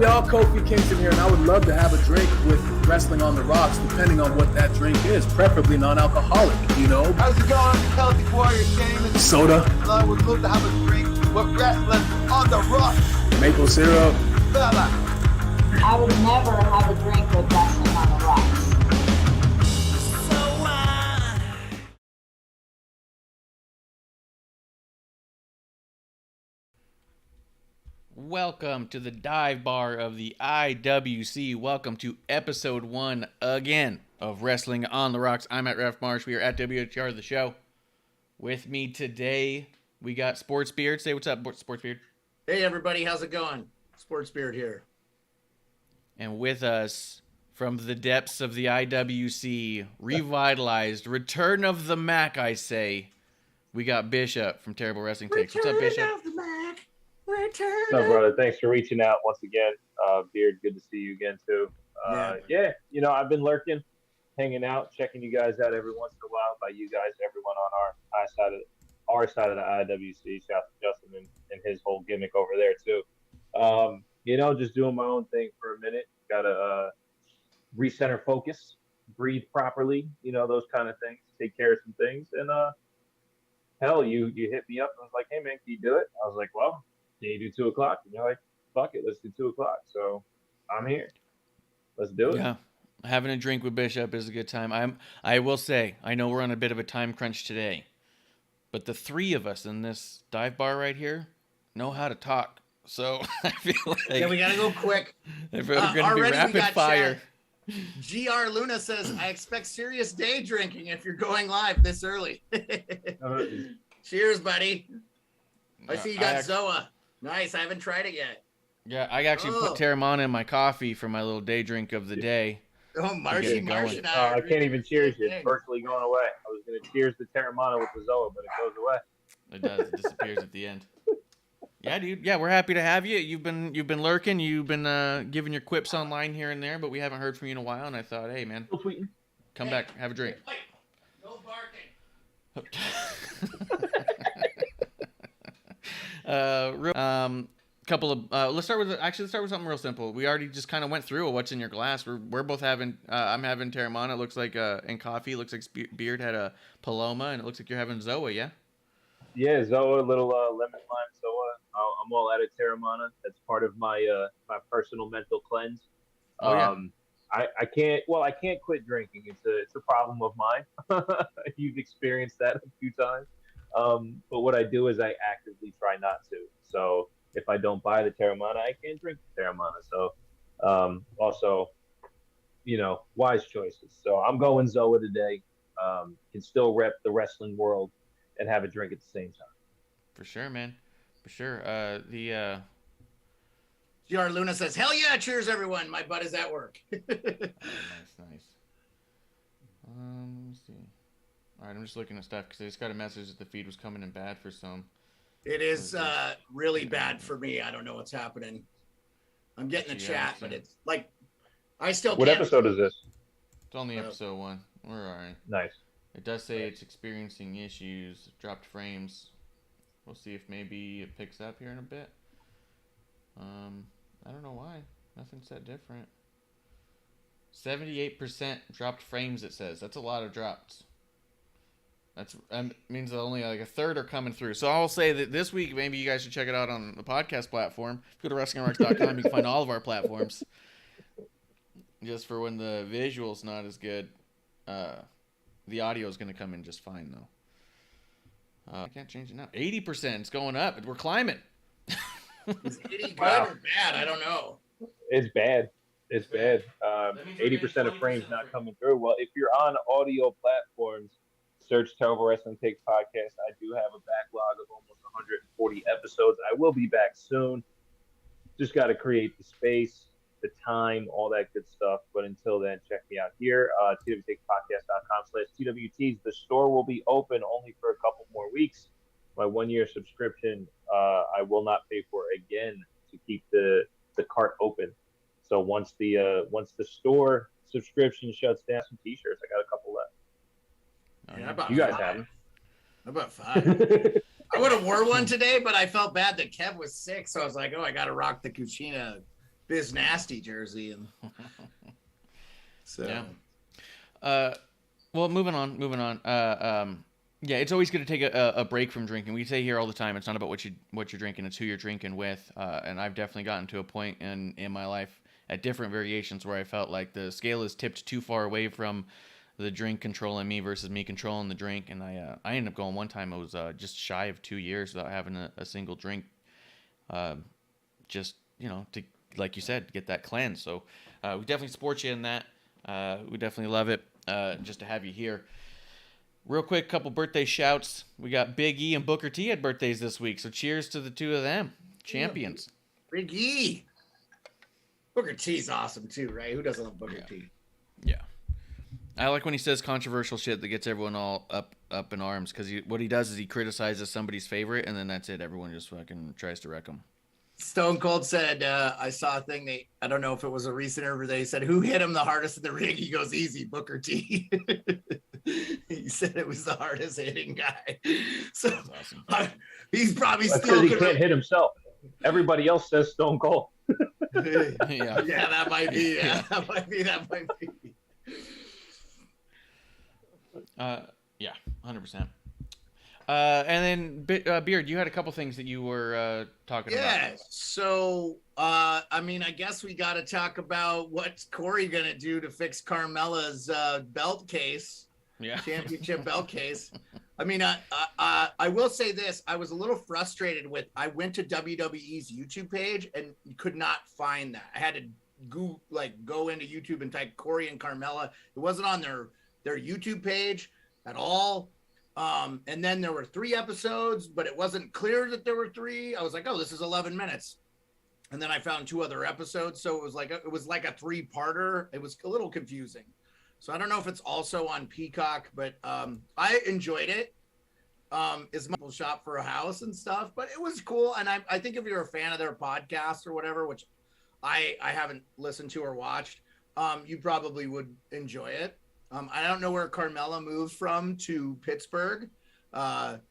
up, y'all? Kofi Kingston here, and I would love to have a drink with Wrestling on the Rocks, depending on what that drink is, preferably non-alcoholic, you know? How's it going, Healthy Warrior Shane? Soda. I would love to have a drink with Wrestling on the Rocks. Maple syrup. Fella. I would never have a drink with Wrestling on the Rocks. Welcome to the dive bar of the IWC. Welcome to episode 1 again of Wrestling on the Rocks. I'm at Ref Marsh. We are at WHR the show. With me today, we got Sports Beard. Say what's up, Sports Beard. Hey everybody, how's it going? Sports Beard here. And with us from the depths of the IWC, revitalized, return of the Mac, I say, we got Bishop from Terrible Wrestling Takes. What's up, Bishop? Return of the Mac. Return. What's up, brother? Thanks for reaching out once again. Beard, good to see you again, too. Yeah, you know, I've been lurking, hanging out, checking you guys out every once in a while. By you guys, everyone on our side of the IWC. Shout out to Justin and his whole gimmick over there, too. You know, just doing my own thing for a minute. Got to recenter focus, breathe properly, you know, those kind of things, take care of some things. And, hell, you hit me up and was like, hey, man, can you do it? I was like, well, can you do 2 o'clock? And you're like, fuck it, let's do 2 o'clock. So I'm here. Let's do it. Yeah, having a drink with Bishop is a good time. I will say, I know we're on a bit of a time crunch today, but the three of us in this dive bar right here know how to talk. So I feel like we gotta go quick. We're going to be rapid fire. GR Luna says, I expect serious day drinking if you're going live this early. Cheers, buddy. I see you got Zoa. Nice. I haven't tried it yet. Yeah, I actually put Terramana in my coffee for my little day drink of the day. Oh, Marsh and I can't even cheers you. It's virtually going away. I was going to cheers the Terramana with the Zoa, but it goes away. It does. It disappears at the end. Yeah, dude. Yeah, we're happy to have you. You've been lurking. You've been giving your quips online here and there, but we haven't heard from you in a while. And I thought, hey, man, come back, have a drink. No barking. Couple of let's start with something real simple. We already just kind of went through what's in your glass. We're both having I'm having Terramana. It looks like and coffee. It looks like Beard had a Paloma, and it looks like you're having Zoa. Yeah. Yeah, Zoa, little lemon lime Zoa. I'm all out of Terramana. That's part of my my personal mental cleanse. I can't quit drinking. It's a problem of mine. You've experienced that a few times. But what I do is I actively try not to. So if I don't buy the Terramana, I can't drink the Terramana. So also, you know, wise choices. So I'm going Zoa today. Can still rep the wrestling world and have a drink at the same time. For sure, man. For sure. GR Luna says, hell yeah, cheers everyone. My butt is at work. Nice. Let me see. All right, I'm just looking at stuff because I just got a message that the feed was coming in bad for some. It is really bad for me. I don't know what's happening. I'm getting the chat, but it's like, I still What can't. episode is this? It's only episode 1. We're all right. Nice. It does say it's experiencing issues, dropped frames. We'll see if maybe it picks up here in a bit. I don't know why. Nothing's that different. 78% dropped frames, it says. That's a lot of drops. That means that only like a third are coming through. So I'll say that this week, maybe you guys should check it out on the podcast platform. If you go to WrestlingRocks.com, you can find all of our platforms. Just for when the visual's not as good. The audio is going to come in just fine, though. I can't change it now. 80%. It's going up. We're climbing. Is 80 good or bad? I don't know. It's bad. It's bad. 80% of frames not coming through. Well, if you're on audio platforms, search Terrible Wrestling Takes Podcast. I do have a backlog of almost 140 episodes. I will be back soon. Just got to create the space, the time, all that good stuff. But until then, check me out here, twtakepodcast.com/TWTs. The store will be open only for a couple more weeks. My 1-year subscription, I will not pay for again to keep the cart open. So once the store subscription shuts down, some t-shirts, I got a couple left. Yeah, you guys have them. About 5. I would have wore one today, but I felt bad that Kev was sick, so I was like, oh, I got to rock the Cucina Biz Nasty jersey, and so yeah. Well, moving on. Yeah, it's always good to take a break from drinking. We say here all the time, it's not about what you're drinking, it's who you're drinking with. And I've definitely gotten to a point in my life at different variations where I felt like the scale is tipped too far away from the drink controlling me versus me controlling the drink. And I ended up going one time. It was just shy of 2 years without having a single drink. Just to, like you said, get that cleanse. So we definitely support you in that. We definitely love it. Just to have you here. Real quick, couple birthday shouts. We got Big E and Booker T had birthdays this week, so cheers to the two of them. Champions. Big E. Booker T's awesome too, right? Who doesn't love Booker T? Yeah. I like when he says controversial shit that gets everyone all up in arms, because what he does is he criticizes somebody's favorite, and then that's it. Everyone just fucking tries to wreck him. Stone Cold said, I saw a thing, I don't know if it was a recent interview, they said, who hit him the hardest in the ring? He goes, easy, Booker T. He said it was the hardest hitting guy. So awesome. He's probably That's still he can't hit himself. Everybody else says Stone Cold. Yeah, that might be. Yeah, that might be. Yeah, 100%. And then Beard, you had a couple things that you were talking about. Yeah. So, I guess we got to talk about what's Corey gonna do to fix Carmella's belt case. Yeah. Championship belt case. I will say this. I was a little frustrated with. I went to WWE's YouTube page and could not find that. I had to go into YouTube and type Corey and Carmella. It wasn't on their YouTube page at all. And then there were 3 episodes, but it wasn't clear that there were 3. I was like, oh, this is 11 minutes. And then I found 2 other episodes. So it was like a 3-parter. It was a little confusing. So I don't know if it's also on Peacock, but I enjoyed it. It's multiple shop for a house and stuff, but it was cool. And I think if you're a fan of their podcast or whatever, which I haven't listened to or watched, you probably would enjoy it. I don't know where Carmella moved from to Pittsburgh.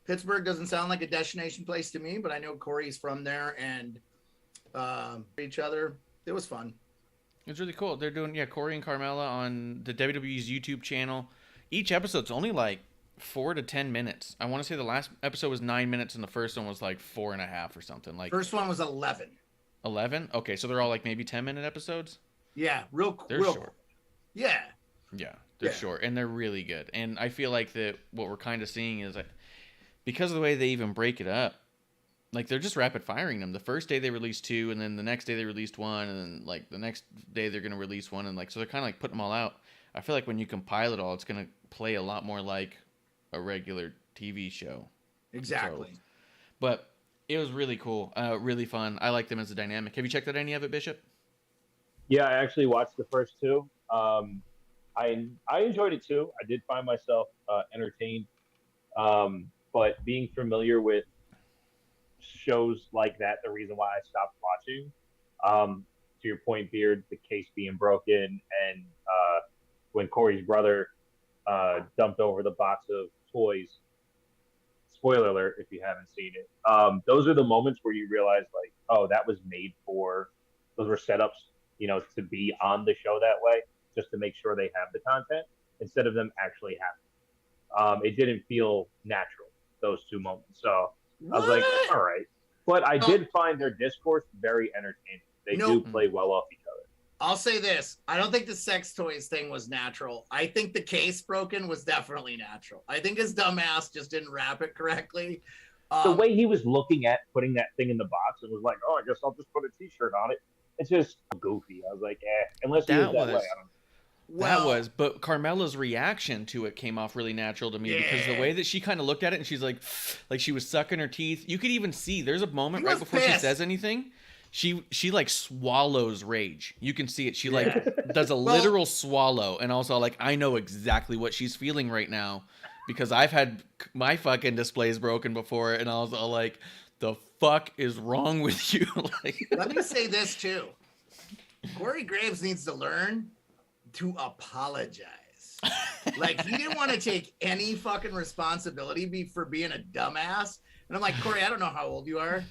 Pittsburgh doesn't sound like a destination place to me, but I know Corey's from there and each other. It was fun. It's really cool. They're doing, Corey and Carmella on the WWE's YouTube channel. Each episode's only like 4 to 10 minutes. I want to say the last episode was 9 minutes and the first one was like 4.5 or something. Like first one was 11. 11? Okay, so they're all like maybe 10-minute episodes? Yeah, real short. Yeah. Yeah, they're short and they're really good. And I feel like that what we're kind of seeing is like, because of the way they even break it up, like they're just rapid firing them. The first day they released 2, and then the next day they released 1, and then like the next day they're gonna release 1, and like so they're kind of like putting them all out. I feel like when you compile it all, it's gonna play a lot more like a regular TV show. Exactly. So, but it was really cool, really fun. I like them as a dynamic. Have you checked out any of it, Bishop? Yeah, I actually watched the first 2. I enjoyed it too. I did find myself entertained, but being familiar with shows like that, the reason why I stopped watching, to your point, Beard, the case being broken, and when Corey's brother dumped over the box of toys, spoiler alert if you haven't seen it, those are the moments where you realize like, oh, that was made for, those were setups, to be on the show that way, just to make sure they have the content instead of them actually happening. It didn't feel natural, those 2 moments. So I was like, all right. But I did find their discourse very entertaining. They do play well off each other. I'll say this. I don't think the sex toys thing was natural. I think the case broken was definitely natural. I think his dumbass just didn't wrap it correctly. The way he was looking at putting that thing in the box and was like, oh, I guess I'll just put a T-shirt on it. It's just goofy. I was like, unless he was that way, I don't know. But Carmella's reaction to it came off really natural to me because the way that she kind of looked at it and she's like she was sucking her teeth. You could even see there's a moment right before she says anything. She like swallows rage. You can see it. She like does a literal swallow, and also like I know exactly what she's feeling right now because I've had my fucking displays broken before, and I was all like, the fuck is wrong with you? Let me say this too. Corey Graves needs to learn to apologize. Like he didn't want to take any fucking responsibility for being a dumbass. And I'm like, Corey, I don't know how old you are,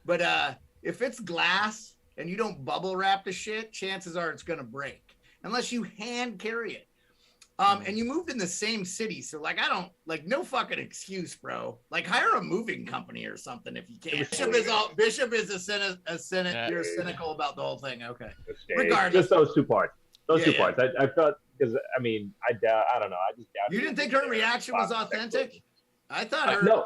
but if it's glass and you don't bubble wrap the shit, chances are it's gonna break unless you hand carry it. And you moved in the same city, so like I don't like no fucking excuse, bro. Like hire a moving company or something if you can. Bishop is a cynic. You're cynical about the whole thing. Okay. Regardless, just those two parts. Those two parts. I felt because I mean I don't know. I just doubt. You didn't think her reaction was authentic? I thought her.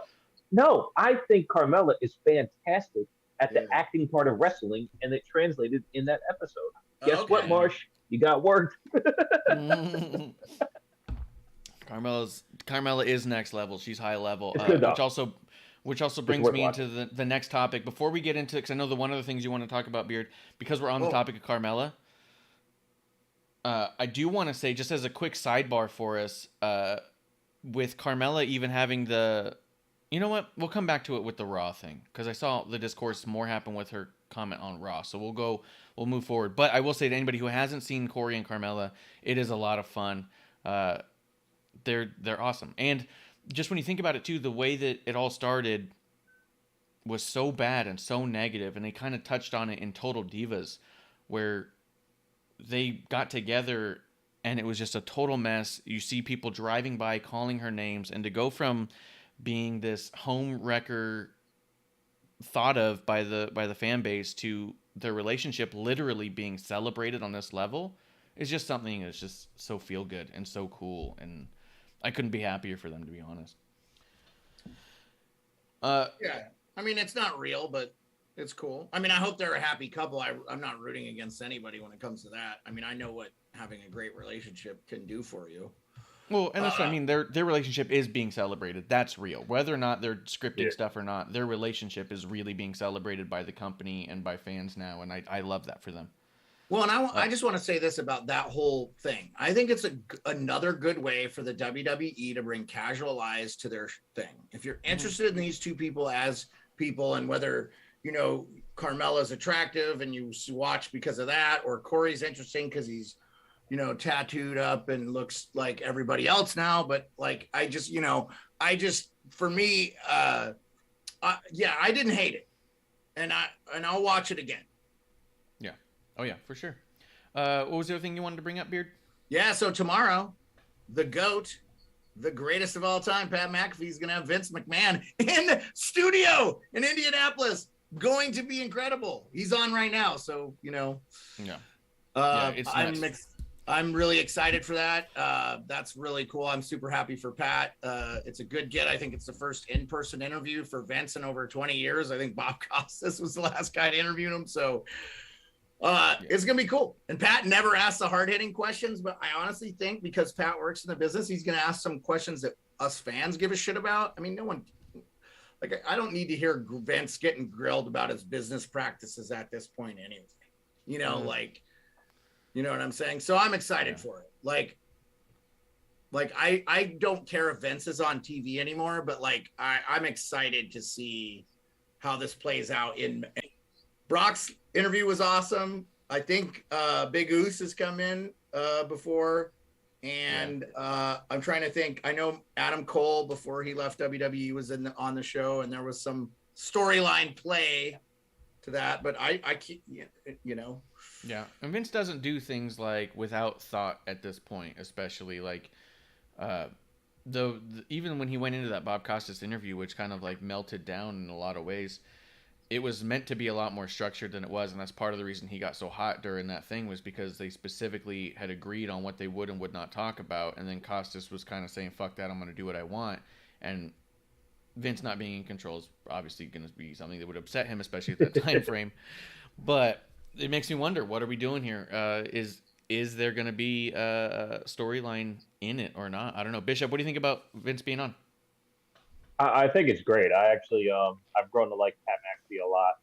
No. I think Carmella is fantastic at the acting part of wrestling, and it translated in that episode. Guess what, Marsh? You got worked. Carmella is next level. She's high level, which also brings me into the next topic. Before we get into, because I know the one of the things you want to talk about, Beard, because we're on the topic of Carmella. I do want to say, just as a quick sidebar for us, with Carmella even having the, you know what? We'll come back to it with the Raw thing, because I saw the discourse more happen with her comment on Raw. So we'll move forward. But I will say to anybody who hasn't seen Corey and Carmella, it is a lot of fun. They're awesome. And just when you think about it too, the way that it all started was so bad and so negative, and they kind of touched on it in Total Divas, where they got together and it was just a total mess. You see people driving by calling her names, and to go from being this home wrecker thought of by the fan base to their relationship literally being celebrated on this level is just something that's just so feel good and so cool, and I couldn't be happier for them, to be honest. Yeah, I mean it's not real, but it's cool. I mean, I hope they're a happy couple. I'm not rooting against anybody when it comes to that. I mean, I know what having a great relationship can do for you. Well, and that's what I mean. Their relationship is being celebrated. That's real. Whether or not they're scripting stuff or not, their relationship is really being celebrated by the company and by fans now, and I love that for them. Well, and I just want to say this about that whole thing. I think it's another good way for the WWE to bring casual eyes to their thing. If you're interested in these two people as people, and whether, you know, Carmella's attractive and you watch because of that, or Corey's interesting because he's, you know, tattooed up and looks like everybody else now. But like, for me, I didn't hate it, and I'll watch it again. Yeah. Oh yeah, for sure. What was the other thing you wanted to bring up, Beard? Yeah. So tomorrow, the GOAT, the greatest of all time, Pat McAfee's going to have Vince McMahon in the studio in Indianapolis. Going to be incredible. He's on right now. So, you know, I'm really excited for that. That's really cool. I'm super happy for Pat. It's a good get. I think it's the first in-person interview for Vince in over 20 years. I think Bob Costas was the last guy to interview him. So it's going to be cool. And Pat never asks the hard-hitting questions, but I honestly think because Pat works in the business, he's going to ask some questions that us fans give a shit about. I mean, no one... Like, I don't need to hear Vince getting grilled about his business practices at this point anyway. You know, like, you know what I'm saying? So I'm excited for it. Like I don't care if Vince is on TV anymore, but like I'm excited to see how this plays out. Brock's interview was awesome. I think Big Oos has come in before. And I'm trying to think. I know Adam Cole, before he left WWE, was on the show, and there was some storyline play to that. But I keep, you know. Yeah, and Vince doesn't do things like without thought at this point, especially like, even when he went into that Bob Costas interview, which kind of like melted down in a lot of ways. It was meant to be a lot more structured than it was, and that's part of the reason he got so hot during that thing, was because they specifically had agreed on what they would and would not talk about, and then Costas was kind of saying, fuck that, I'm going to do what I want, and Vince not being in control is obviously going to be something that would upset him, especially at that time frame, but it makes me wonder, what are we doing here? Is there going to be a storyline in it or not? I don't know. Bishop, what do you think about Vince being on? I think it's great. I actually, I've grown to like Pat McAfee a lot,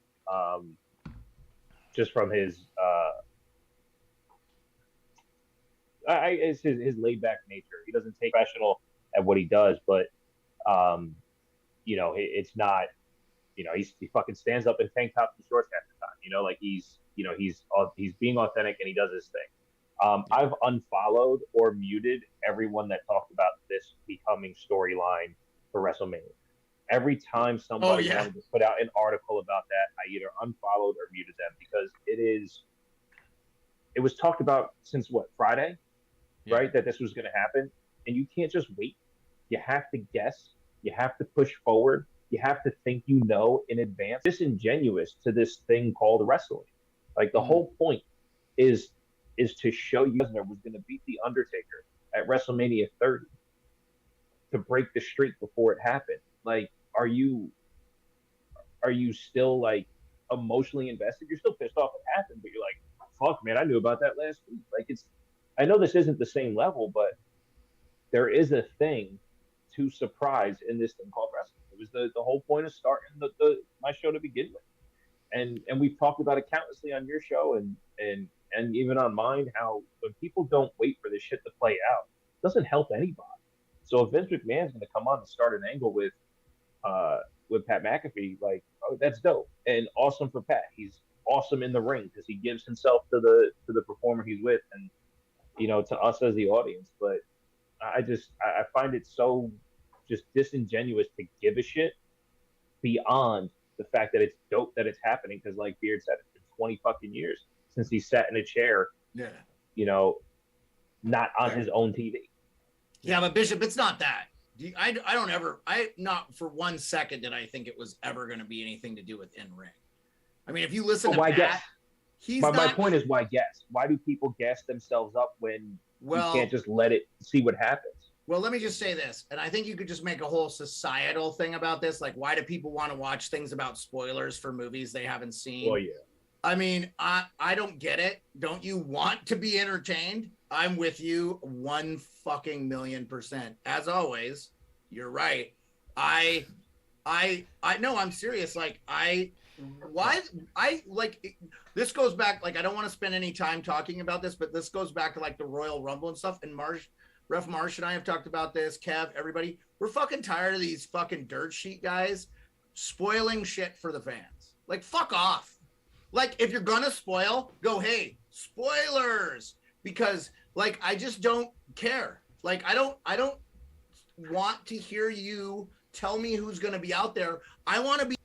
just from his, it's his laid back nature. He doesn't take professional at what he does, but, you know, it's not, you know, he fucking stands up in tank tops and shorts half the time. You know, like he's being authentic and he does his thing. I've unfollowed or muted everyone that talked about this becoming storyline for WrestleMania. Every time somebody yeah. wanted to put out an article about that, I either unfollowed or muted them because it was talked about since what, Friday, right? That this was going to happen. And you can't just wait. You have to guess. You have to push forward. You have to think you know in advance. Disingenuous to this thing called wrestling. Like the whole point is to show you Lesnar was going to beat The Undertaker at WrestleMania 30 to break the streak before it happened. Like, are you still like emotionally invested? You're still pissed off it happened, but you're like, fuck, man, I knew about that last week. Like, I know this isn't the same level, but there is a thing to surprise in this thing called wrestling. It was the whole point of starting my show to begin with. And we've talked about it countlessly on your show and even on mine, how when people don't wait for this shit to play out, it doesn't help anybody. So if Vince McMahon's going to come on and start an angle with Pat McAfee, like, oh, that's dope and awesome for Pat. He's awesome in the ring because he gives himself to the performer he's with, and to us as the audience. But I find it so just disingenuous to give a shit beyond the fact that it's dope that it's happening. Because like Beard said, it's been 20 fucking years since he sat in a chair, not on his own TV. Yeah, but Bishop, it's not that. I not for 1 second did I think it was ever going to be anything to do with in ring. I mean, if you listen to Pat, my point is, why guess? Why do people gas themselves up when you can't just let it see what happens? Well, let me just say this, and I think you could just make a whole societal thing about this. Like, why do people want to watch things about spoilers for movies they haven't seen? Oh, yeah. I mean, I don't get it. Don't you want to be entertained? I'm with you 1 fucking million%. As always, you're right. I know, I'm serious. Like, this goes back, like, I don't want to spend any time talking about this, but this goes back to like the Royal Rumble and stuff. And Ref Marsh and I have talked about this. Kev, everybody, we're fucking tired of these fucking dirt sheet guys spoiling shit for the fans. Like, fuck off. Like, if you're gonna spoil, go, hey, spoilers, because like, I just don't care. Like, I don't want to hear you tell me who's gonna be out there. I want to be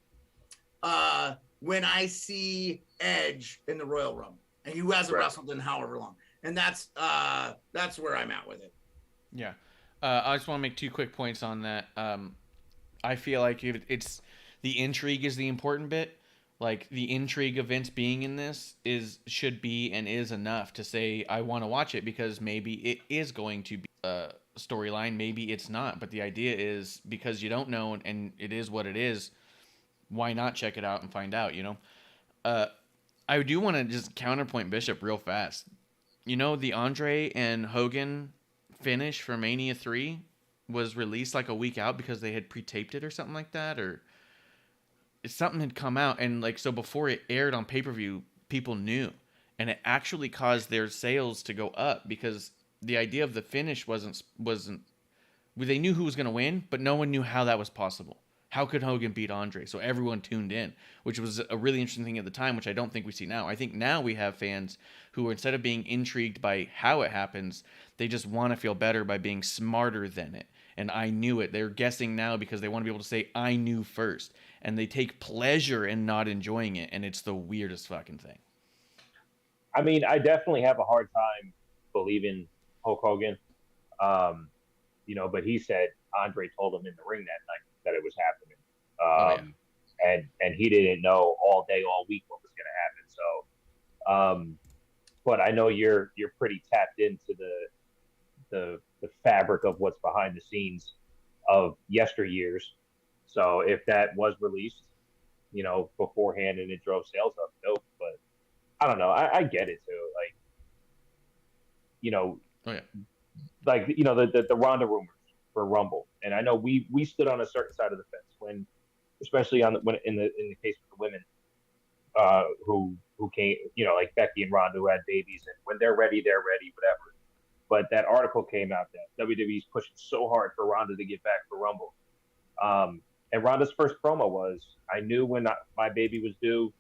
when I see Edge in the Royal Rumble, and who hasn't wrestled in however long, and that's where I'm at with it. Yeah, I just want to make 2 quick points on that. I feel like it's the intrigue is the important bit. Like, the intrigue of Vince being in this should be and is enough to say I want to watch it, because maybe it is going to be a storyline, maybe it's not. But the idea is, because you don't know and it is what it is, why not check it out and find out? I do want to just counterpoint Bishop real fast. The Andre and Hogan finish for Mania 3 was released like a week out because they had pre-taped it or something like that, or something had come out, and like, so before it aired on pay-per-view, people knew, and it actually caused their sales to go up, because the idea of the finish wasn't they knew who was going to win, but no one knew how that was possible. How could Hogan beat Andre? So everyone tuned in, which was a really interesting thing at the time, which I don't think we see now. I think now we have fans who, instead of being intrigued by how it happens, they just want to feel better by being smarter than it. And I knew it. They're guessing now because they want to be able to say, I knew first. And they take pleasure in not enjoying it. And it's the weirdest fucking thing. I mean, I definitely have a hard time believing Hulk Hogan. But he said Andre told him in the ring that night that it was happening. And he didn't know all day, all week what was going to happen. So, but I know you're pretty tapped into the fabric of what's behind the scenes of yesteryears. So if that was released, beforehand and it drove sales up, dope. But I don't know. I get it too. The Ronda rumors for Rumble, and I know we stood on a certain side of the fence when, especially in the case of the women, who came, like Becky and Ronda, who had babies, and when they're ready, whatever. But that article came out that WWE's pushing so hard for Ronda to get back for Rumble. And Ronda's first promo was, I knew when my baby was due,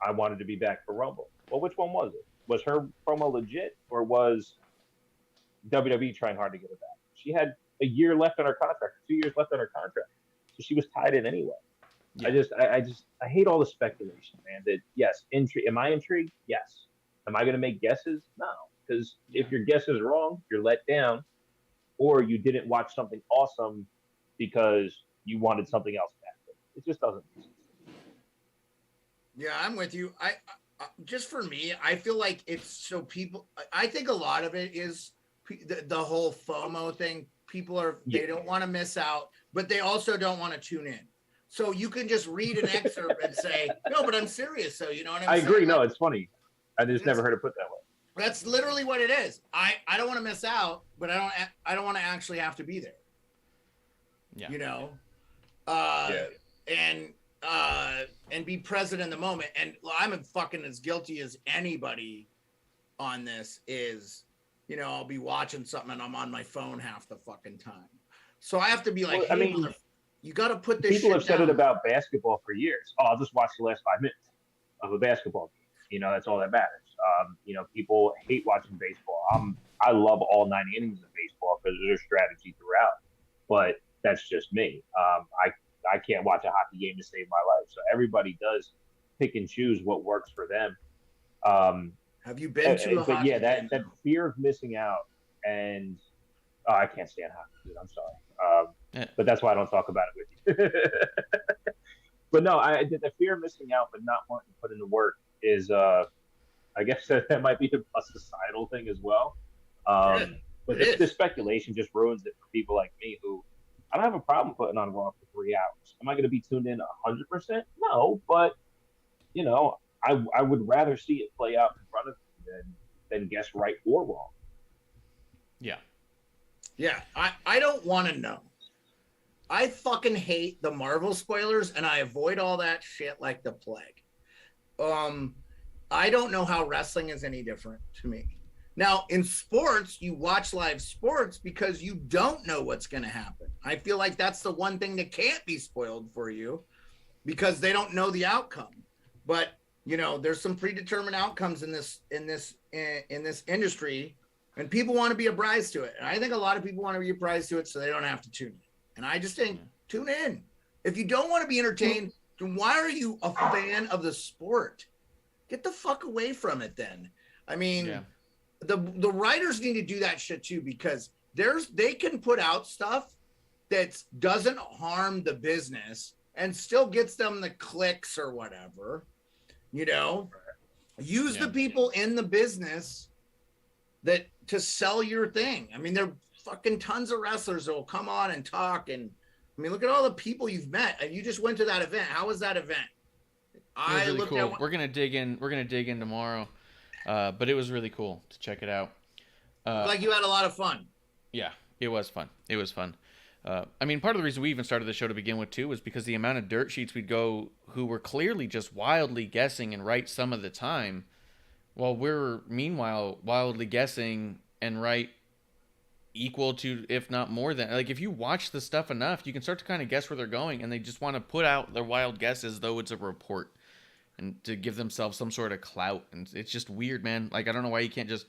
I wanted to be back for Rumble. Well, which one was it? Was her promo legit, or was WWE trying hard to get her back? She had a year left on her contract, 2 years left on her contract. So she was tied in anyway. Yeah. I hate all the speculation, man. That yes, am I intrigued? Yes. Am I going to make guesses? No, because if your guess is wrong, you're let down, or you didn't watch something awesome because you wanted something else to happen. It just doesn't make sense. Yeah, I'm with you. I just for me, I feel like it's so people. I think a lot of it is the whole FOMO thing. People they don't want to miss out, but they also don't want to tune in. So you can just read an excerpt and say, no, but I'm serious. So you know what I'm saying? I agree. No, it's funny. I just never heard it put that way. That's literally what it is. I don't want to miss out, but I don't want to actually have to be there. Yeah. You know? And be present in the moment. And I'm fucking as guilty as anybody on this is, you know, I'll be watching something and I'm on my phone half the fucking time. So I have to be like, hey, you got to put this shit down. People have said it about basketball for years. Oh, I'll just watch the last 5 minutes of a basketball game. You know, that's all that matters. You know, people hate watching baseball. I love all 9 innings of baseball because there's strategy throughout. But that's just me. I can't watch a hockey game to save my life. So everybody does pick and choose what works for them. Have you been to a hockey game? That fear of missing out, and I can't stand hockey, dude. I'm sorry. But that's why I don't talk about it with you. But no, the fear of missing out but not wanting to put in the work is, I guess that might be a societal thing as well. But the speculation just ruins it for people like me who, I don't have a problem putting on Raw for 3 hours. Am I going to be tuned in 100%? No, but, you know, I would rather see it play out in front of me than guess right or wrong. Yeah. Yeah, I don't want to know. I fucking hate the Marvel spoilers, and I avoid all that shit like the plague. I don't know how wrestling is any different to me. Now, in sports, you watch live sports because you don't know what's going to happen. I feel like that's the one thing that can't be spoiled for you because they don't know the outcome. But, you know, there's some predetermined outcomes in this industry, and people want to be apprised to it. And I think a lot of people want to be apprised to it so they don't have to tune in. And I just think, tune in. If you don't want to be entertained, then why are you a fan of the sport? Get the fuck away from it then. I mean, the writers need to do that shit too, because they can put out stuff that doesn't harm the business and still gets them the clicks or whatever, you know. Use the people in the business that to sell your thing. I mean, there are fucking tons of wrestlers that will come on and talk, and I mean, look at all the people you've met. And you just went to that event. How was that event? It was really cool. We're gonna dig in tomorrow, but it was really cool to check it out. Like you had a lot of fun. Yeah, it was fun. I mean, part of the reason we even started the show to begin with too was because the amount of dirt sheets we'd go who were clearly just wildly guessing and right some of the time, while we're meanwhile wildly guessing and right equal to, if not more than, like if you watch the stuff enough, you can start to kind of guess where they're going, and they just want to put out their wild guesses though it's a report and to give themselves some sort of clout. And it's just weird, man. Like, I don't know why you can't just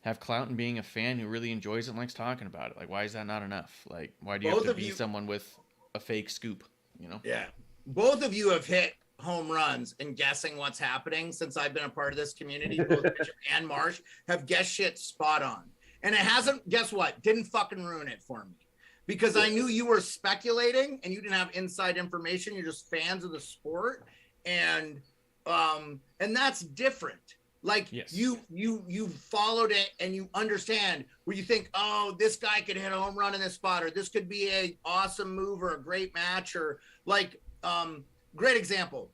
have clout in being a fan who really enjoys it and likes talking about it. Like, why is that not enough? Like, why do you have to be someone with a fake scoop, you know? Yeah. Both of you have hit home runs in guessing what's happening since I've been a part of this community. Both Bishop and Marsh have guessed shit spot on. And it hasn't, guess what? Didn't fucking ruin it for me. Because I knew you were speculating and you didn't have inside information. You're just fans of the sport. And that's different. Like you followed it and you understand where you think, oh, this guy could hit a home run in this spot, or this could be a awesome move or a great match, or like, great example.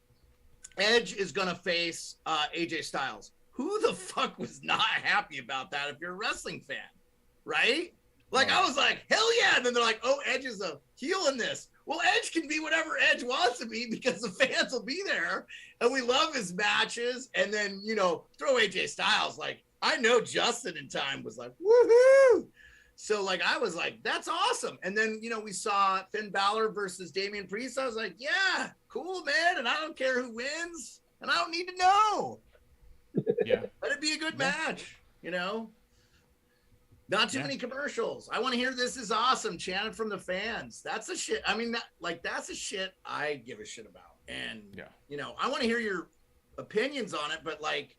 Edge is going to face AJ Styles. Who the fuck was not happy about that if you're a wrestling fan, right? Like, I was like, hell yeah. And then they're like, oh, Edge is a heel in this. Well, Edge can be whatever Edge wants to be because the fans will be there. And we love his matches. And then, you know, throw AJ Styles. Like, I know Justin in time was like, woohoo. So, like, I was like, that's awesome. And then, you know, we saw Finn Balor versus Damian Priest. I was like, yeah, cool, man. And I don't care who wins. And I don't need to know. Yeah. Let it be a good match, you know? Not too many commercials. I want to hear "This is awesome" chanted from the fans. That's the shit. I mean, that's the shit I give a shit about. And you know, I want to hear your opinions on it, but like,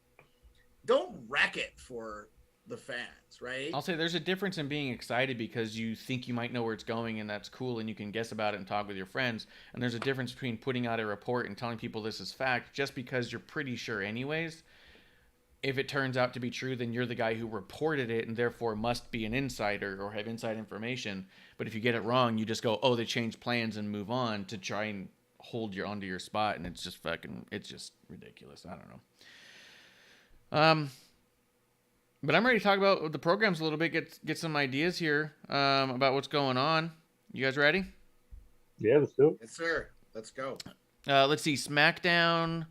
don't wreck it for the fans, right? I'll say there's a difference in being excited because you think you might know where it's going and that's cool and you can guess about it and talk with your friends. And there's a difference between putting out a report and telling people this is fact just because you're pretty sure anyways. If it turns out to be true, then you're the guy who reported it and therefore must be an insider or have inside information. But if you get it wrong, you just go, oh, they changed plans and move on to try and hold you onto your spot. And it's just it's just ridiculous. I don't know. But I'm ready to talk about the programs a little bit, get some ideas here about what's going on. You guys ready? Yeah, let's do it. Yes, sir. Let's go. Let's see. SmackDown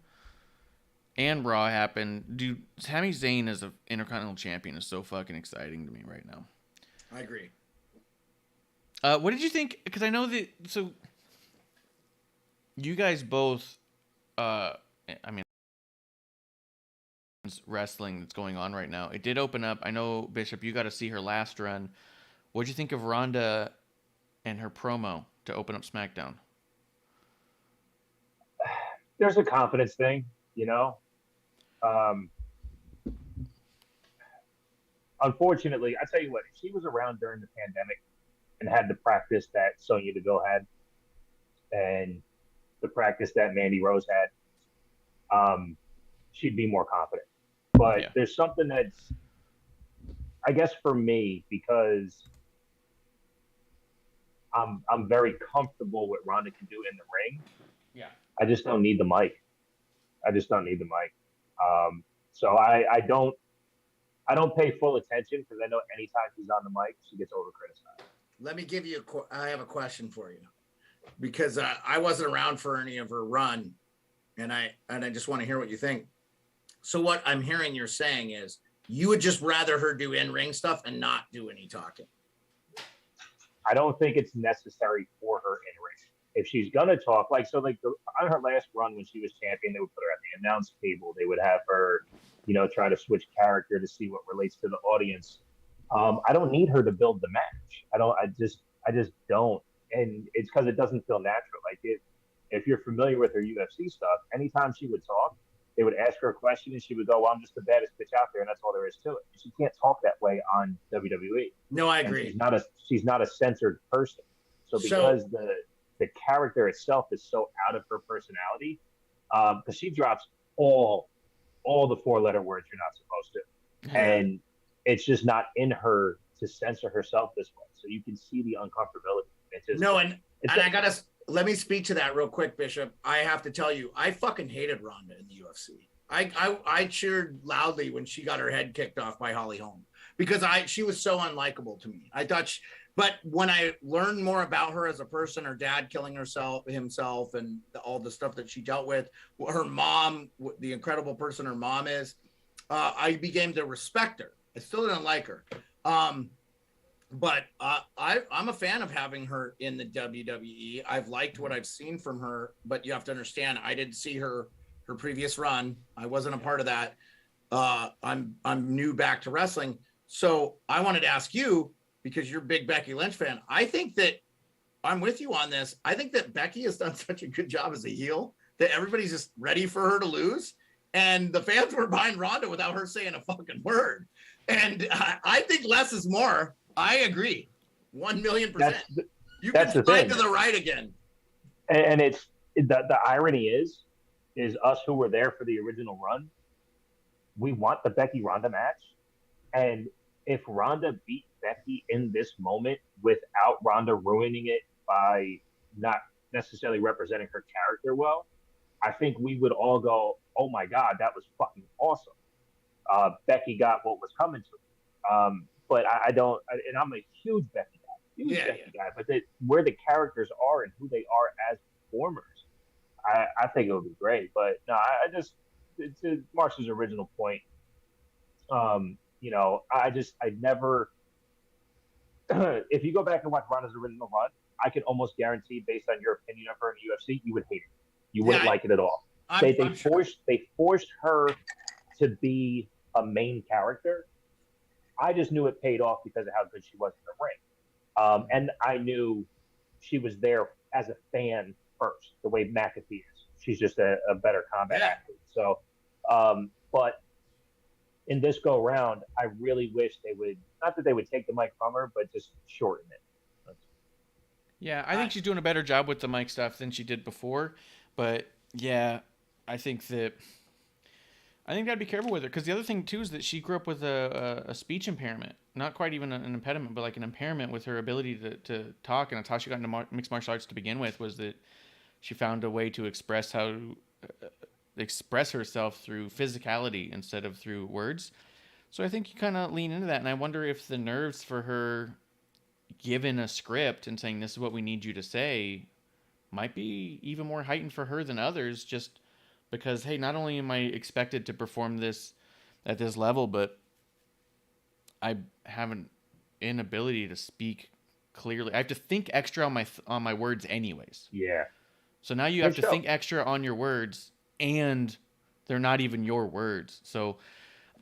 and Raw happened. Dude, Sami Zayn as an Intercontinental Champion is so fucking exciting to me right now. I agree. What did you think? Because I know that... So, you guys both... I mean... wrestling that's going on right now. It did open up. I know, Bishop, you got to see her last run. What'd you think of Ronda and her promo to open up SmackDown? There's a confidence thing, you know. Unfortunately, I tell you what, if she was around during the pandemic and had the practice that Sonya Deville had and the practice that Mandy Rose had, she'd be more confident. But there's something that's, I guess for me, because I'm very comfortable with Ronda can do in the ring. Yeah. I just don't need the mic. So I don't pay full attention because I know anytime she's on the mic, she gets over criticized. Let me give you I have a question for you because I wasn't around for any of her run, and I just want to hear what you think. So what I'm hearing you're saying is you would just rather her do in-ring stuff and not do any talking. I don't think it's necessary for her in-ring. If she's going to talk, on her last run when she was champion, they would put her at the announce table. They would have her, try to switch character to see what relates to the audience. I don't need her to build the match. I just don't. And it's because it doesn't feel natural. Like if you're familiar with her UFC stuff, anytime she would talk, they would ask her a question and she would go, well, I'm just the baddest bitch out there. And that's all there is to it. She can't talk that way on WWE. No, I agree. She's not a censored person. So because the character itself is so out of her personality, because she drops all the 4-letter words you're not supposed to. And it's just not in her to censor herself this way. So you can see the uncomfortability. Let me speak to that real quick, Bishop. I have to tell you, I fucking hated Ronda in the UFC. I cheered loudly when she got her head kicked off by Holly Holm because she was so unlikable to me. But when I learned more about her as a person, her dad killing himself, and all the stuff that she dealt with, her mom, the incredible person her mom is, I began to respect her. I still didn't like her. But I'm a fan of having her in the WWE. I've liked what I've seen from her, but you have to understand, I didn't see her previous run. I wasn't a part of that. I'm new back to wrestling. So I wanted to ask you, because you're a big Becky Lynch fan, I think that I'm with you on this. I think that Becky has done such a good job as a heel that everybody's just ready for her to lose. And the fans were behind Ronda without her saying a fucking word. And I think less is more. I agree, 1,000,000%. You can slide to the right again. And it's the irony is us who were there for the original run, we want the Becky Ronda match, and if Ronda beat Becky in this moment without Ronda ruining it by not necessarily representing her character well, I think we would all go, "Oh my God, that was fucking awesome." Becky got what was coming to her. But I don't, and I'm a huge Becky guy, but where the characters are and who they are as performers, I think it would be great. But no, to Marsh's original point, I never, if you go back and watch Ronda's original run, I can almost guarantee, based on your opinion of her in the UFC, you would hate it. You wouldn't like it at all. They forced her to be a main character. I just knew it paid off because of how good she was in the ring. And I knew she was there as a fan first, the way McAfee is. She's just a better combat athlete. So, but in this go round, I really wish they would, not that they would take the mic from her, but just shorten it. Yeah, I think she's doing a better job with the mic stuff than she did before. But yeah, I think gotta be careful with her, because the other thing too is that she grew up with a speech impairment, not quite even an impediment, but like an impairment with her ability to talk. And that's how she got into mixed martial arts to begin with, was that she found a way to express herself through physicality instead of through words. So I think you kind of lean into that, and I wonder if the nerves for her given a script and saying this is what we need you to say might be even more heightened for her than others, just because, hey, not only am I expected to perform this at this level, but I have an inability to speak clearly. I have to think extra on my words anyways. Yeah. So now you have to think extra on your words, and they're not even your words. So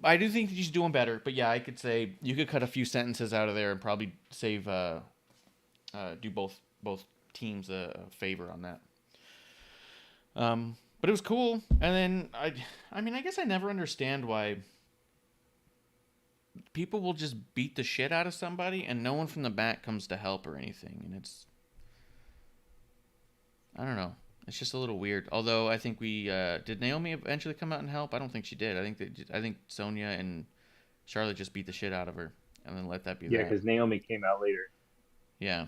I do think that she's doing better, but yeah, I could say you could cut a few sentences out of there and probably save, do both teams a favor on that. But it was cool. And then I mean, I guess I never understand why people will just beat the shit out of somebody and no one from the back comes to help or anything. And I don't know. It's just a little weird. Although I think did Naomi eventually come out and help? I don't think she did. I think Sonya and Charlotte just beat the shit out of her and then let that be. Yeah, because Naomi came out later. Yeah.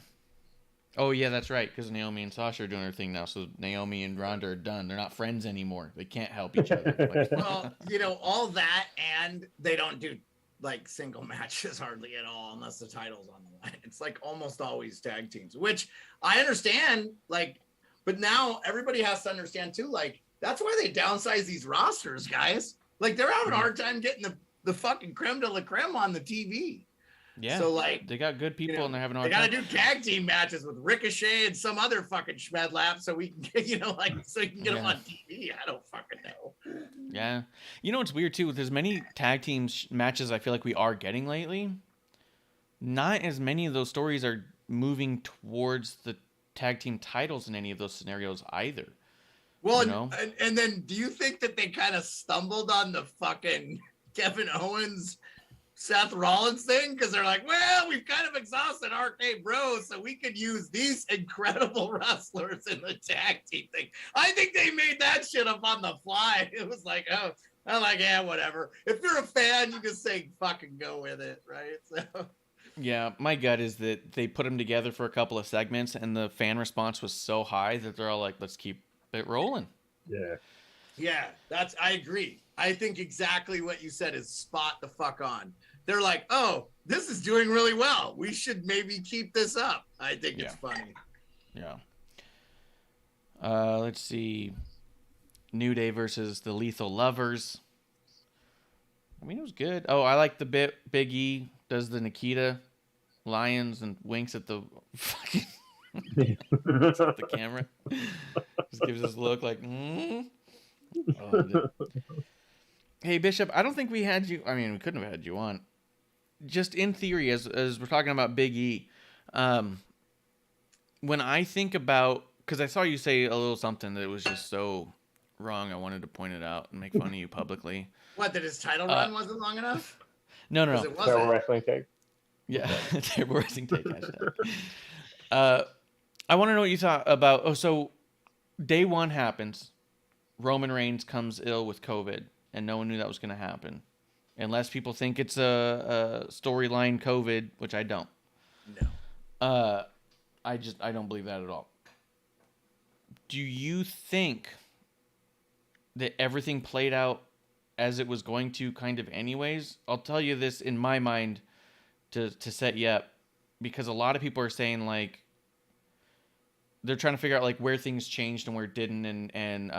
Oh yeah, that's right. Because Naomi and Sasha are doing their thing now. So Naomi and Ronda are done. They're not friends anymore. They can't help each other. Well, all that, and they don't do like single matches hardly at all unless the title's on the line. It's like almost always tag teams, which I understand. Like. But now everybody has to understand too, like, that's why they downsize these rosters, guys. Like, they're having a hard time getting the fucking creme de la creme on the TV. Yeah. So, like, they got good people and they're having a hard time. They got to do tag team matches with Ricochet and some other fucking schmedlap so we can get, so you can get them on TV. I don't fucking know. Yeah. You know what's weird too? With as many tag team matches I feel like we are getting lately, not as many of those stories are moving towards the tag team titles in any of those scenarios either. Well, and then do you think that they kind of stumbled on the fucking Kevin Owens, Seth Rollins thing? Because they're like, well, we've kind of exhausted RK Bro, so we could use these incredible wrestlers in the tag team thing. I think they made that shit up on the fly. It was like, oh, I'm like, yeah, whatever. If you're a fan, you just say fucking go with it, right? So. Yeah, my gut is that they put them together for a couple of segments, and the fan response was so high that they're all like, let's keep it rolling. Yeah. Yeah, I agree. I think exactly what you said is spot the fuck on. They're like, oh, this is doing really well. We should maybe keep this up. I think it's funny. Yeah. Let's see. New Day versus the Lethal Lovers. I mean, it was good. Oh, I like the bit Big E does the Nikita Lions and winks at the fucking at the camera. Just gives this look like, Oh, hey, Bishop, I don't think we had you. I mean, we couldn't have had you on. Just in theory, as we're talking about Big E, when I think about, because I saw you say a little something that was just so wrong, I wanted to point it out and make fun of you publicly. What, that his title run wasn't long enough? No. Terrible wrestling take. Yeah, terrible wrestling take. I want to know what you thought about. Oh, so day one happens. Roman Reigns comes ill with COVID, and no one knew that was going to happen, unless people think it's a storyline COVID, which I don't. No. I don't believe that at all. Do you think that everything played out as it was going to kind of anyways? I'll tell you this in my mind to set you up, because a lot of people are saying like they're trying to figure out like where things changed and where it didn't, and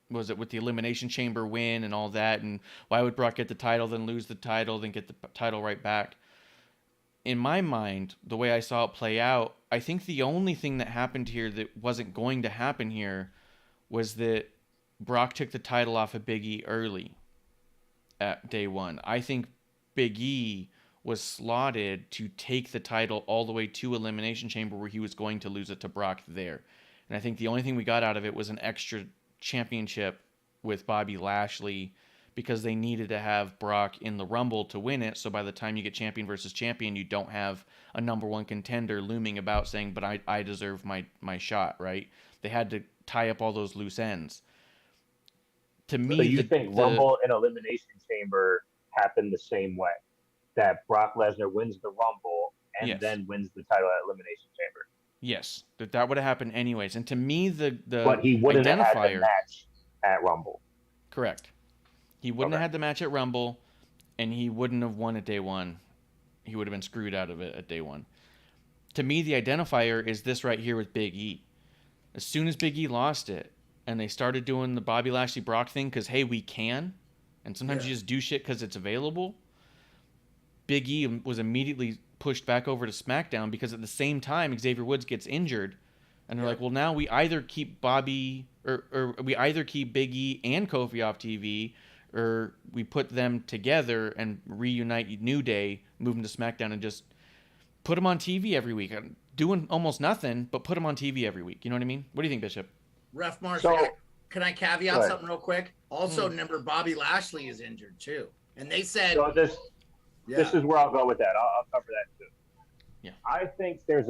was it with the Elimination Chamber win and all that, and why would Brock get the title, then lose the title, then get the title right back? In my mind, the way I saw it play out, I think the only thing that happened here that wasn't going to happen here was that Brock took the title off of Big E early at day one. I think Big E was slotted to take the title all the way to Elimination Chamber, where he was going to lose it to Brock there. And I think the only thing we got out of it was an extra championship with Bobby Lashley, because they needed to have Brock in the Rumble to win it. So by the time you get champion versus champion, you don't have a number one contender looming about saying, but I deserve my shot, right? They had to tie up all those loose ends. To me, so you think Rumble and Elimination Chamber happen the same way? That Brock Lesnar wins the Rumble and then wins the title at Elimination Chamber? Yes, that would have happened anyways. And to me, but he wouldn't have had the match at Rumble. Correct. He wouldn't have had the match at Rumble, and he wouldn't have won at day one. He would have been screwed out of it at day one. To me, the identifier is this right here with Big E. As soon as Big E lost it, and they started doing the Bobby Lashley Brock thing, because, hey, we can, and sometimes you just do shit because it's available, Big E was immediately pushed back over to SmackDown, because at the same time, Xavier Woods gets injured, and they're like, well, now we either keep Bobby, or we either keep Big E and Kofi off TV, or we put them together and reunite New Day, move them to SmackDown, and just put them on TV every week. Doing almost nothing, but put them on TV every week. You know what I mean? What do you think, Bishop? Ref Marsh, can I caveat something real quick? Also, remember, Bobby Lashley is injured, too. And they said... So this is where I'll go with that. I'll cover that, too. Yeah. I think there's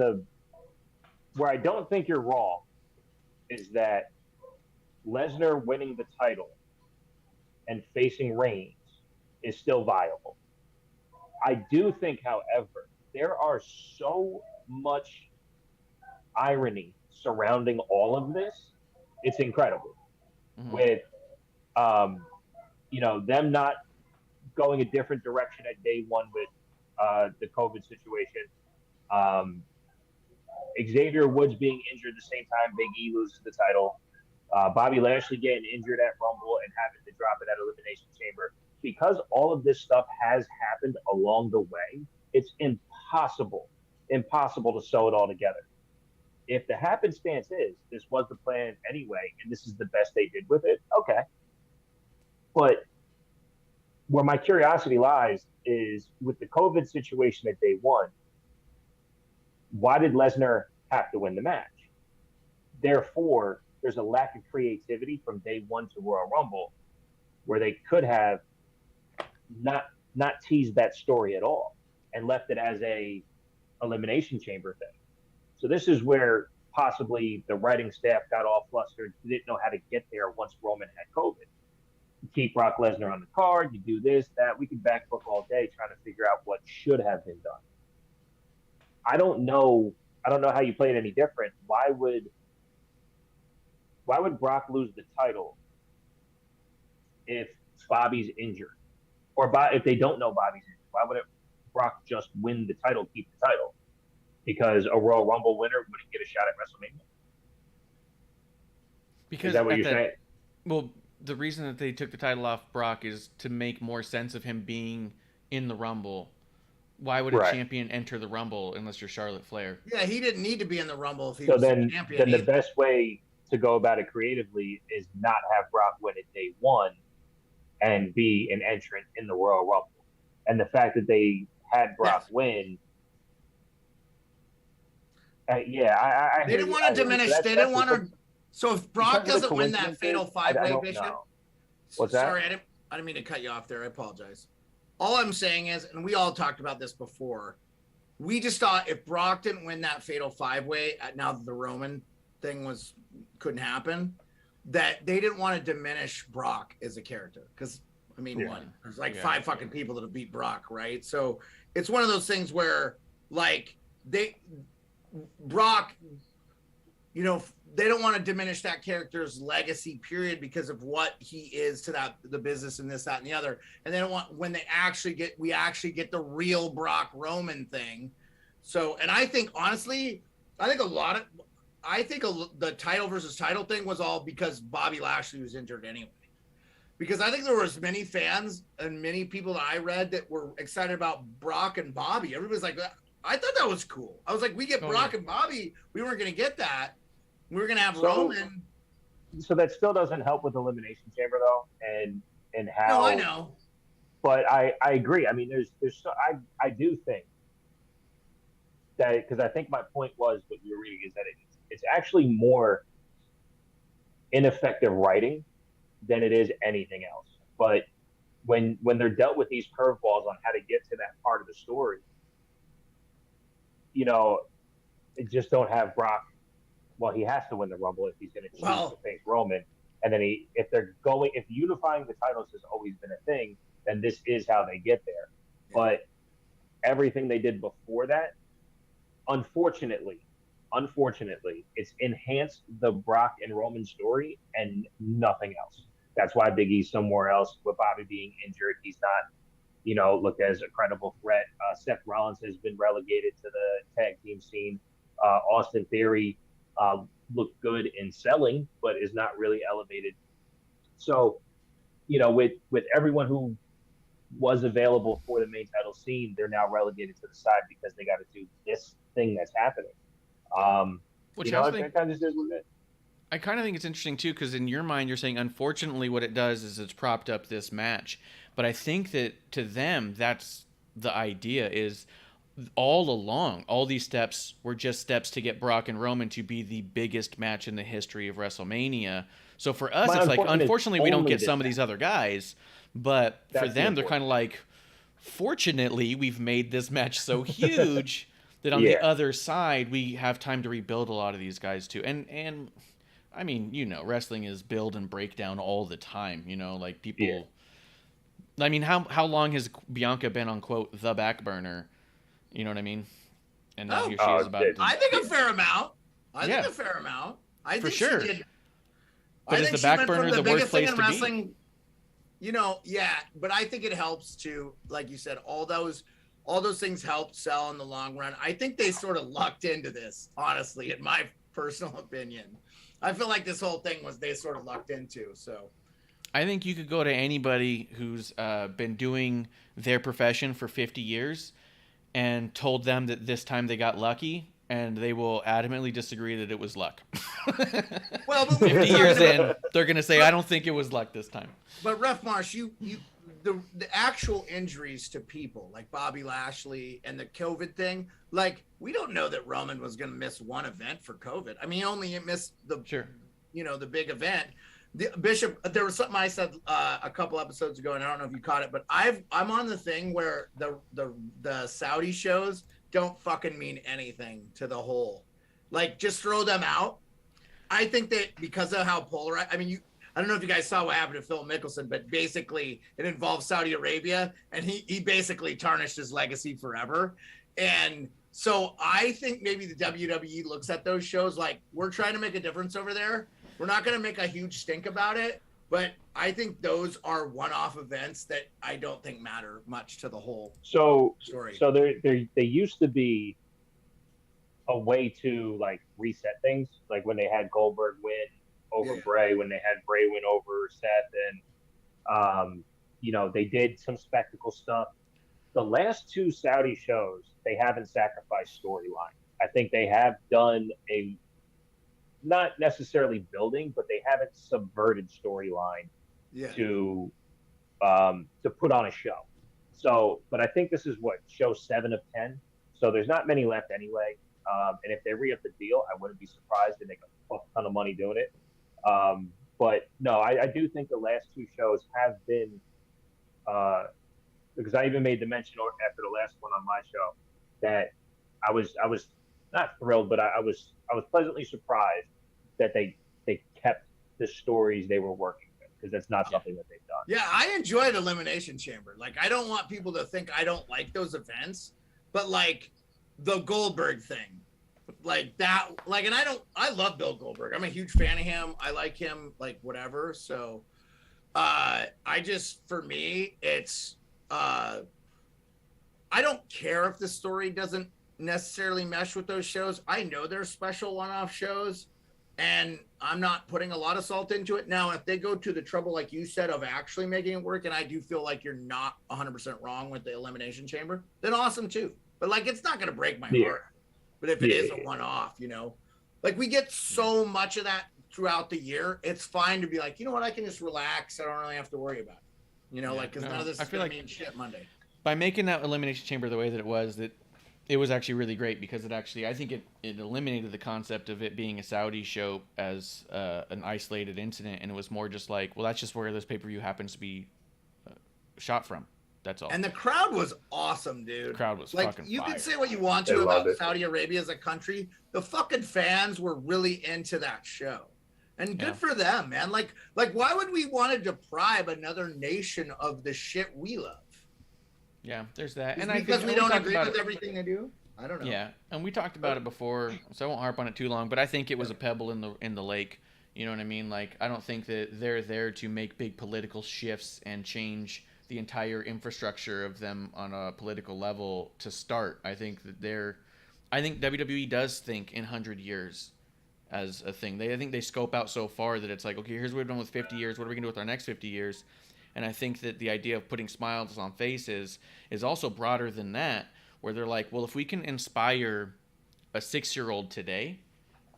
where I don't think you're wrong is that Lesnar winning the title and facing Reigns is still viable. I do think, however, there are so much irony surrounding all of this. It's incredible. With, them not going a different direction at day one with the COVID situation. Xavier Woods being injured the same time Big E loses the title. Bobby Lashley getting injured at Rumble and having to drop it at Elimination Chamber. Because all of this stuff has happened along the way, it's impossible to sew it all together. If the happenstance is this was the plan anyway, and this is the best they did with it, okay. But where my curiosity lies is with the COVID situation at day one, why did Lesnar have to win the match? Therefore, there's a lack of creativity from day one to Royal Rumble, where they could have not teased that story at all and left it as a Elimination Chamber thing. So this is where possibly the writing staff got all flustered, didn't know how to get there once Roman had COVID. You keep Brock Lesnar on the card, you do this, that. We could backbook all day trying to figure out what should have been done. I don't know how you play it any different. Why would Brock lose the title if Bobby's injured? Or if they don't know Bobby's injured, why would Brock just win the title, keep the title? Because a Royal Rumble winner wouldn't get a shot at WrestleMania? Because is that what you're saying? Well, the reason that they took the title off Brock is to make more sense of him being in the Rumble. Why would a champion enter the Rumble unless you're Charlotte Flair? Yeah, he didn't need to be in the Rumble if he was a champion. Then the best way to go about it creatively is not have Brock win at day one and be an entrant in the Royal Rumble. And the fact that they had Brock win... they didn't want to diminish. They didn't want to... So if Brock doesn't win that fatal five-way, Bishop... What's that? Sorry, I didn't mean to cut you off there. I apologize. All I'm saying is, and we all talked about this before, we just thought if Brock didn't win that fatal five-way, now that the Roman thing couldn't happen, that they didn't want to diminish Brock as a character. Because, I mean, there's like five fucking people that have beat Brock, right? So it's one of those things where, like, Brock, they don't want to diminish that character's legacy, period, because of what he is to the business and this, that, and the other. And they don't want, when we actually get the real Brock Roman thing. So, and I think, honestly, the title versus title thing was all because Bobby Lashley was injured anyway. Because I think there was many fans and many people that I read that were excited about Brock and Bobby. Everybody's like, I thought that was cool. I was like, we get Brock and Bobby. We weren't going to get that. We were going to have Roman. So that still doesn't help with Elimination Chamber, though, and how. No, I know. But I agree. I mean, I do think that, because I think my point was what you were reading is that it's actually more ineffective writing than it is anything else. But when they're dealt with these curveballs on how to get to that part of the story, you know, they just don't have Brock. Well, he has to win the Rumble if he's going to choose to face Roman. And then if unifying the titles has always been a thing, then this is how they get there. But everything they did before that, unfortunately, it's enhanced the Brock and Roman story and nothing else. That's why Big E's somewhere else. With Bobby being injured, he's not, looked as a credible threat. Seth Rollins has been relegated to the tag team scene. Austin Theory looked good in selling, but is not really elevated. So, with everyone who was available for the main title scene, they're now relegated to the side because they got to do this thing that's happening. I kind of think it's interesting too, because in your mind you're saying, unfortunately, what it does is it's propped up this match. But I think that to them, that's the idea, is all along, all these steps were just steps to get Brock and Roman to be the biggest match in the history of WrestleMania. So for us, it's like, unfortunately, we don't get some of these other guys. But for them, they're kind of like, fortunately, we've made this match so huge that on the other side, we have time to rebuild a lot of these guys too. And I mean, wrestling is build and breakdown all the time. Like people. Yeah. I mean, how long has Bianca been on, quote, the Backburner? You know what I mean? And now here she is about to... I think a fair amount. I think for sure. She did. But is the Backburner the worst place to be? But I think it helps to, like you said, all those things help sell in the long run. I think they sort of lucked into this, honestly, in my personal opinion. I feel like this whole thing they sort of lucked into, so... I think you could go to anybody who's been doing their profession for 50 years and told them that this time they got lucky, and they will adamantly disagree that it was luck. Well, but 50 years in, they're going to say, I don't think it was luck this time. But Ref Marsh, the actual injuries to people like Bobby Lashley and the COVID thing, like, we don't know that Roman was going to miss one event for COVID. I mean, he only missed the big event. The Bishop, there was something I said a couple episodes ago, and I don't know if you caught it, but I'm on the thing where the Saudi shows don't fucking mean anything to the whole. Like, just throw them out. I think that because of how polarized, I mean, I don't know if you guys saw what happened to Phil Mickelson, but basically it involved Saudi Arabia, and he basically tarnished his legacy forever. And so I think maybe the WWE looks at those shows like, we're trying to make a difference over there. We're not going to make a huge stink about it, but I think those are one-off events that I don't think matter much to the whole story. So they used to be a way to, like, reset things, like when they had Goldberg win over Bray, when they had Bray win over Seth, and they did some spectacle stuff. The last two Saudi shows, they haven't sacrificed storyline. I think they have done not necessarily building, but they haven't subverted storyline to put on a show. So, but I think this is show 7 of 10. So there's not many left anyway. And if they re-up the deal, I wouldn't be surprised to make a ton of money doing it. But no, I do think the last two shows have been, because I even made the mention after the last one on my show that I was not thrilled, but I was pleasantly surprised that they kept the stories they were working with, because that's not something that they've done. Yeah, I enjoyed Elimination Chamber. Like, I don't want people to think I don't like those events, but like the Goldberg thing, like that, like, and I love Bill Goldberg. I'm a huge fan of him. I like him, like, whatever. So for me, it's I don't care if the story doesn't necessarily mesh with those shows. I know they're special one-off shows, and I'm not putting a lot of salt into it. Now, if they go to the trouble, like you said, of actually making it work, and I do feel like you're not 100% wrong with the Elimination Chamber, then awesome too. But, like, it's not going to break my heart. But if it is a one-off, like, we get so much of that throughout the year, it's fine to be like, you know what, I can just relax. I don't really have to worry about it. because none of this is going to mean shit Monday. By making that Elimination Chamber the way that it was actually really great because I think it eliminated the concept of it being a Saudi show as an isolated incident, and it was more just like, well, that's just where this pay-per-view happens to be shot from. That's all. And the crowd was awesome, dude. The crowd was like, fucking you fire. can say what you want to about Saudi Arabia as a country. The fucking fans were really into that show. And good for them, man. Like why would we want to deprive another nation of the shit we love? Yeah, there's that. And because we don't agree with everything they do? I don't know. Yeah, and we talked about it before, so I won't harp on it too long, but I think it was a pebble in the lake. You know what I mean? Like, I don't think that they're there to make big political shifts and change the entire infrastructure of them on a political level to start. I think WWE does think in 100 years as a thing. I think they scope out so far that it's like, okay, here's what we've done with 50 years. What are we going to do with our next 50 years? And I think that the idea of putting smiles on faces is also broader than that, where they're like, well, if we can inspire a 6-year-old today,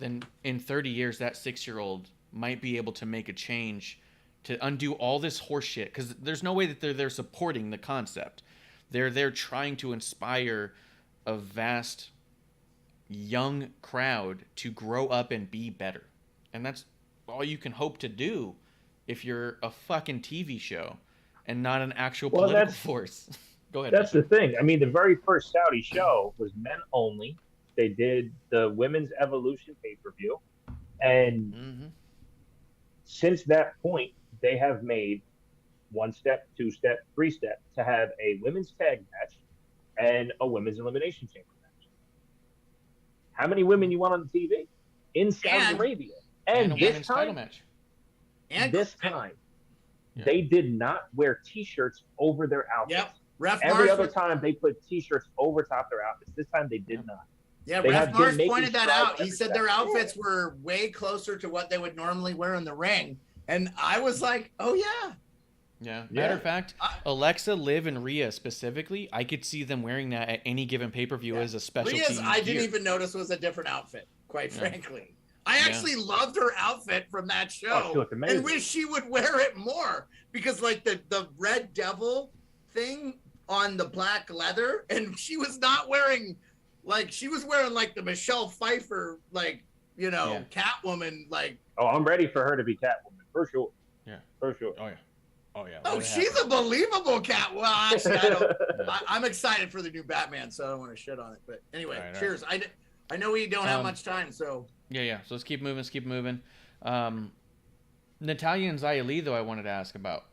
then in 30 years, that 6-year-old might be able to make a change to undo all this horseshit, because there's no way that they're supporting the concept. They're trying to inspire a vast young crowd to grow up and be better. And that's all you can hope to do if you're a fucking TV show and not an actual political force. Go ahead. That's the thing. I mean, the very first Saudi show was men only. They did the Women's Evolution pay-per-view. And since that point, they have made 1-step, 2-step, 3-step to have a women's tag match and a women's elimination chamber match. How many women you want on the TV? In Saudi Arabia. And a this women's title time, match. They did not wear T-shirts over their outfits. Yep. Every other time they put T-shirts over top their outfits. This time they did not. Yeah, Ref Marsh pointed that out. He said their outfits were way closer to what they would normally wear in the ring. And I was like, oh, yeah. Yeah. Matter of fact, Alexa, Liv, and Rhea specifically, I could see them wearing that at any given pay-per-view as a specialty. Rhea's, I didn't even notice was a different outfit, quite frankly. I actually loved her outfit from that show. She looked amazing. And wish she would wear it more. Because, like, the Red Devil thing on the black leather, and she was not wearing, like, she was wearing, like, the Michelle Pfeiffer, like, Catwoman, like. Oh, I'm ready for her to be Catwoman. For sure. Yeah. For sure. Oh, yeah. Oh, yeah. Oh, she's a believable cat. Well, actually, I don't. I'm excited for the new Batman, so I don't want to shit on it. But anyway, cheers. Right. I know we don't have much time, so. Yeah. So let's keep moving. Natalya and Xia Li, though, I wanted to ask about.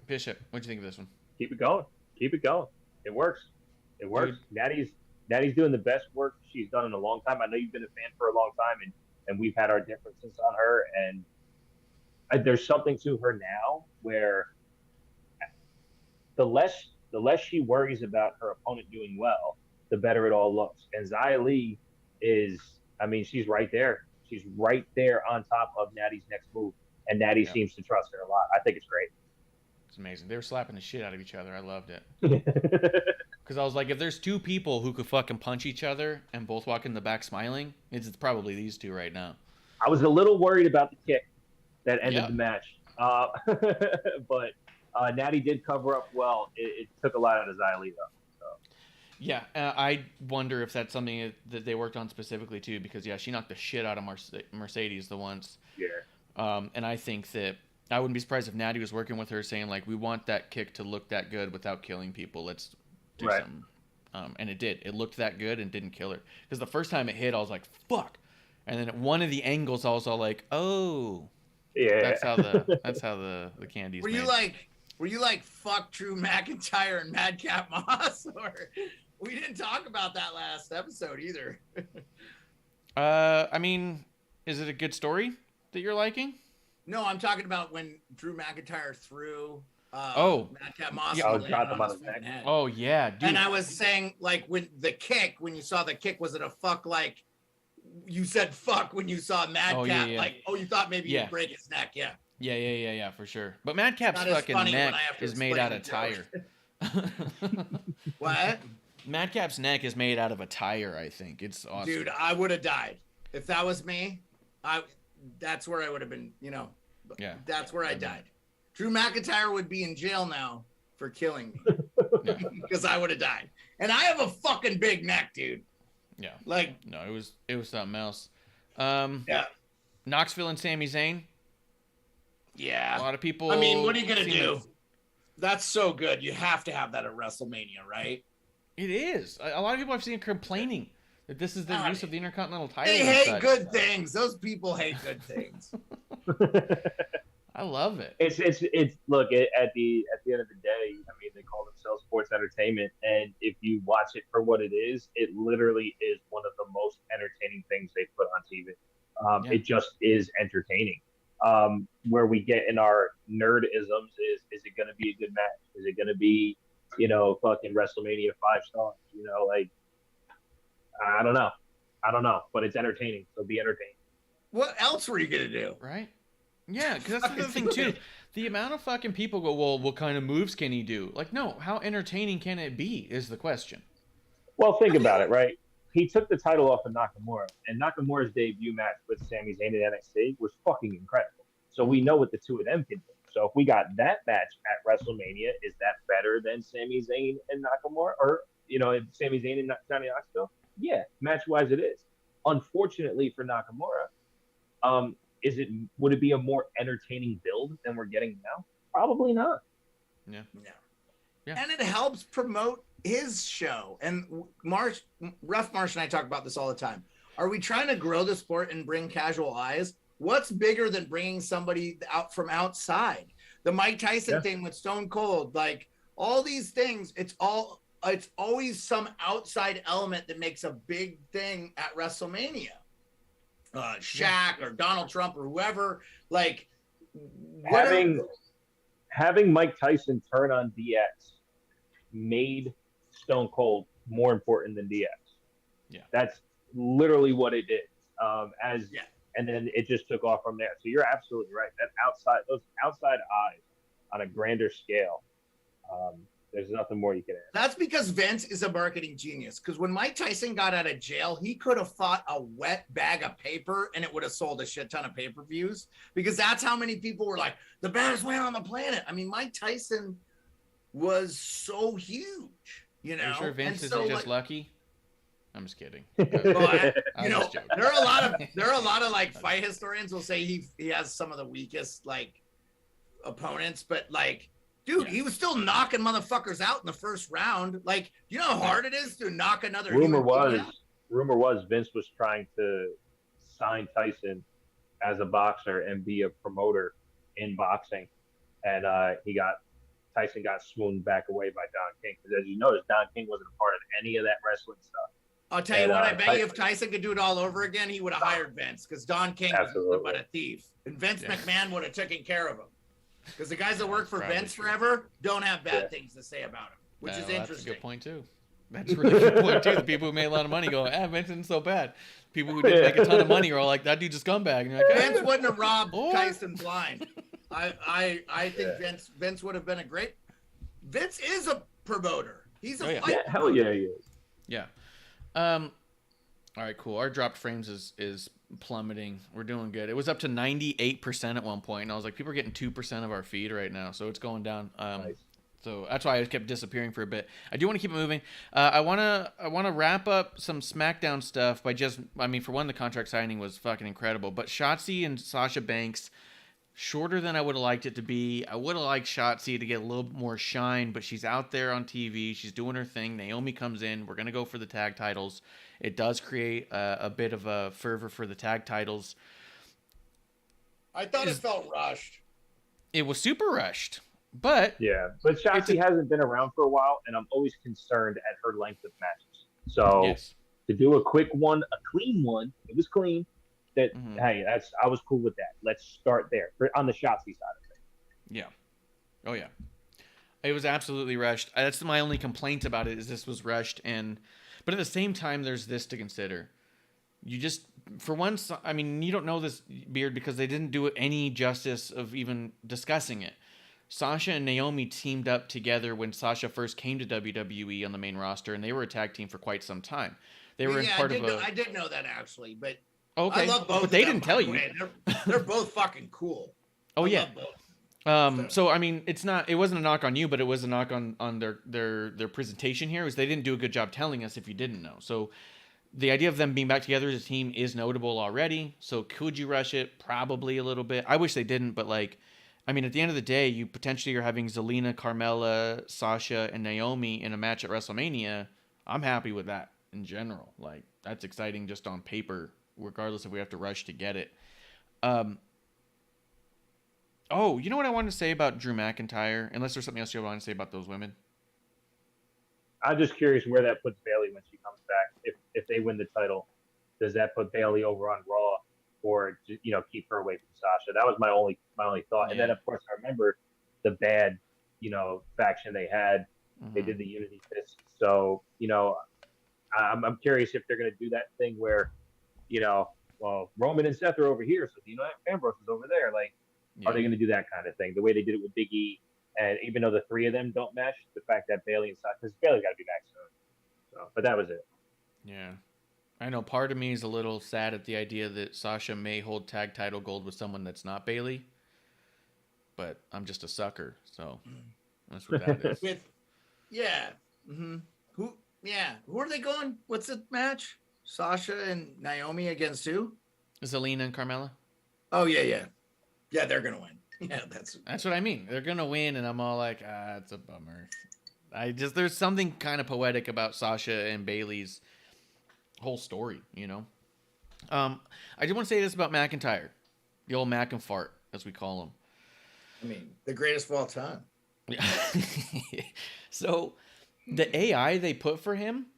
Bishop, what'd you think of this one? Keep it going. It works. Dude. Natty's doing the best work she's done in a long time. I know you've been a fan for a long time, and we've had our differences on her, and there's something to her now where the less she worries about her opponent doing well, the better it all looks. And Xia Li is, I mean, she's right there. She's right there on top of Natty's next move, and Natty seems to trust her a lot. I think it's great. It's amazing. They were slapping the shit out of each other. I loved it. Because I was like, if there's two people who could fucking punch each other and both walk in the back smiling, it's probably these two right now. I was a little worried about the kick that ended the match. But Natty did cover up well. It took a lot out of Xia Li, though. So. Yeah, I wonder if that's something that they worked on specifically, too, because, she knocked the shit out of Mercedes the once. Yeah. And I think that I wouldn't be surprised if Natty was working with her saying, like, we want that kick to look that good without killing people. Let's do something. And it did. It looked that good and didn't kill her. Because the first time it hit, I was like, fuck. And then at one of the angles, I was all like, oh. Yeah. That's how the candy's Were made. you like fuck Drew McIntyre and Madcap Moss? Or we didn't talk about that last episode either. I mean, is it a good story that you're liking? No, I'm talking about when Drew McIntyre threw Madcap Moss on his head. Oh, yeah, dude. And I was saying, like, when you saw the kick, was it a fuck, like, you said fuck when you saw Madcap, like, you thought maybe you'd break his neck, Yeah, for sure. But Madcap's fucking neck is made out of tire. What? Madcap's neck is made out of a tire, I think. It's awesome. Dude, I would have died. If that was me, that's where I would have been, Yeah. That's where I died. Drew McIntyre would be in jail now for killing me because I would have died. And I have a fucking big neck, dude. Yeah. Like, no, it was something else. Yeah. Knoxville and Sami Zayn. Yeah. A lot of people. I mean, what are you gonna do? That's so good. You have to have that at WrestleMania, right? It is. A lot of people I've seen complaining that this is the use of the Intercontinental title. They hate good things. Those people hate good things. I love it. It's look at the end of the day. I mean, they call themselves sports entertainment, and if you watch it for what it is, it literally is one of the most entertaining things they put on TV. It just is entertaining. Where we get in our nerdisms is it going to be a good match? Is it going to be, fucking WrestleMania 5 stars? Like, I don't know, but it's entertaining. So be entertained. What else were you gonna do? Right? Yeah, because that's the other thing too. The amount of fucking people go, well, what kind of moves can he do? Like, no, how entertaining can it be is the question. Well, think about it, right? He took the title off of Nakamura, and Nakamura's debut match with Sami Zayn in NXT was fucking incredible. So we know what the two of them can do. So if we got that match at WrestleMania, is that better than Sami Zayn and Nakamura? Or, Sami Zayn and Johnny Knoxville? Yeah, match-wise it is. Unfortunately for Nakamura, would it be a more entertaining build than we're getting now? Probably not. Yeah. And it helps promote his show. And Ref Marsh and I talk about this all the time. Are we trying to grow the sport and bring casual eyes? What's bigger than bringing somebody out from outside? The Mike Tyson thing with Stone Cold, like all these things, it's always some outside element that makes a big thing at WrestleMania. Shaq or Donald Trump or whoever, like having Mike Tyson turn on DX made Stone Cold more important than DX. Yeah, that's literally what it did. And then it just took off from there. So you're absolutely right. Those outside eyes on a grander scale. There's nothing more you can add. That's because Vince is a marketing genius. Because when Mike Tyson got out of jail, he could have fought a wet bag of paper and it would have sold a shit ton of pay-per-views. Because that's how many people were like, the baddest man on the planet. I mean, Mike Tyson was so huge, Are you sure Vince is just lucky? I'm just kidding. There are a lot of like fight historians will say he has some of the weakest like opponents, but like, dude, he was still knocking motherfuckers out in the first round. Like, you know how hard it is to knock another. Rumor was Vince was trying to sign Tyson as a boxer and be a promoter in boxing, and Tyson got swooned back away by Don King, because as you noticed, Don King wasn't a part of any of that wrestling stuff. I'll tell you what, I bet you if Tyson could do it all over again, he would have hired Vince, because Don King was nothing but a thief, and Vince McMahon would have taken care of him. Because the guys that work for Vince forever don't have bad things to say about him, which is interesting. That's a good point, too. That's a really good point, too. The people who made a lot of money go, Vince isn't so bad. People who didn't make a ton of money are all like, that dude's a scumbag. And you're like, Vince wouldn't have robbed Tyson blind. I think Vince would have been a great... Vince is a promoter. He's a fight promoter. Hell yeah, he is. Yeah. All right, cool. Our dropped frames is plummeting. We're doing good. It was up to 98% at one point, and I was like, people are getting 2% of our feed right now, so it's going down. Nice. So that's why I kept disappearing for a bit. I do want to keep it moving. I want to wrap up some SmackDown stuff by for one, the contract signing was fucking incredible, but Shotzi and Sasha Banks, shorter than I would have liked it to be. I would have liked Shotzi to get a little more shine, but she's out there on TV. She's doing her thing. Naomi comes in. We're going to go for the tag titles. It does create a bit of a fervor for the tag titles. I thought it felt rushed. It was super rushed, but... Yeah, but Shotzi hasn't been around for a while, and I'm always concerned at her length of matches. So to do a quick one, a clean one, it was clean. Hey, I was cool with that. Let's start there on the Shotzi side of things. Yeah. Oh yeah. It was absolutely rushed. That's my only complaint about it, is this was rushed, but at the same time, there's this to consider. You just, for once, I mean, you don't know this, Beard, because they didn't do any justice of even discussing it. Sasha and Naomi teamed up together when Sasha first came to WWE on the main roster, and they were a tag team for quite some time. They were I did know that actually, but okay. I love both. But they didn't tell you. They're both fucking cool. Oh yeah. So I mean, it wasn't a knock on you, but it was a knock on their presentation here. Was they didn't do a good job telling us if you didn't know. So the idea of them being back together as a team is notable already. So could you rush it? Probably a little bit. I wish they didn't, but like, I mean, at the end of the day, you potentially are having Zelina, Carmella, Sasha, and Naomi in a match at WrestleMania. I'm happy with that in general. Like, that's exciting just on paper, regardless if we have to rush to get it. Oh, you know what I wanted to say about Drew McIntyre? Unless there's something else you want to say about those women. I'm just curious where that puts Bayley when she comes back. If they win the title, does that put Bayley over on Raw, or keep her away from Sasha? That was my only thought. Yeah. And then of course I remember the bad faction they had. Mm-hmm. They did the Unity Fist. So I'm curious if they're going to do that thing where Roman and Seth are over here, so Ambrose is over there. Like, are they going to do that kind of thing? The way they did it with Big E. And even though the three of them don't mesh, the fact that Bayley and Sasha, because Bayley got to be back soon. So, but that was it. Yeah. I know part of me is a little sad at the idea that Sasha may hold tag title gold with someone that's not Bayley. But I'm just a sucker, so that's what that is. Mm-hmm. Who are they going? What's the match? Sasha and Naomi against who? Zelina and Carmella. Oh, yeah. Yeah, they're going to win. Yeah, that's what I mean. They're gonna win, and I'm all like, it's a bummer. There's something kind of poetic about Sasha and Bayley's whole story, I did want to say this about McIntyre, the old Mac and Fart, as we call him. I mean, the greatest of all time. Yeah. So, the AI they put for him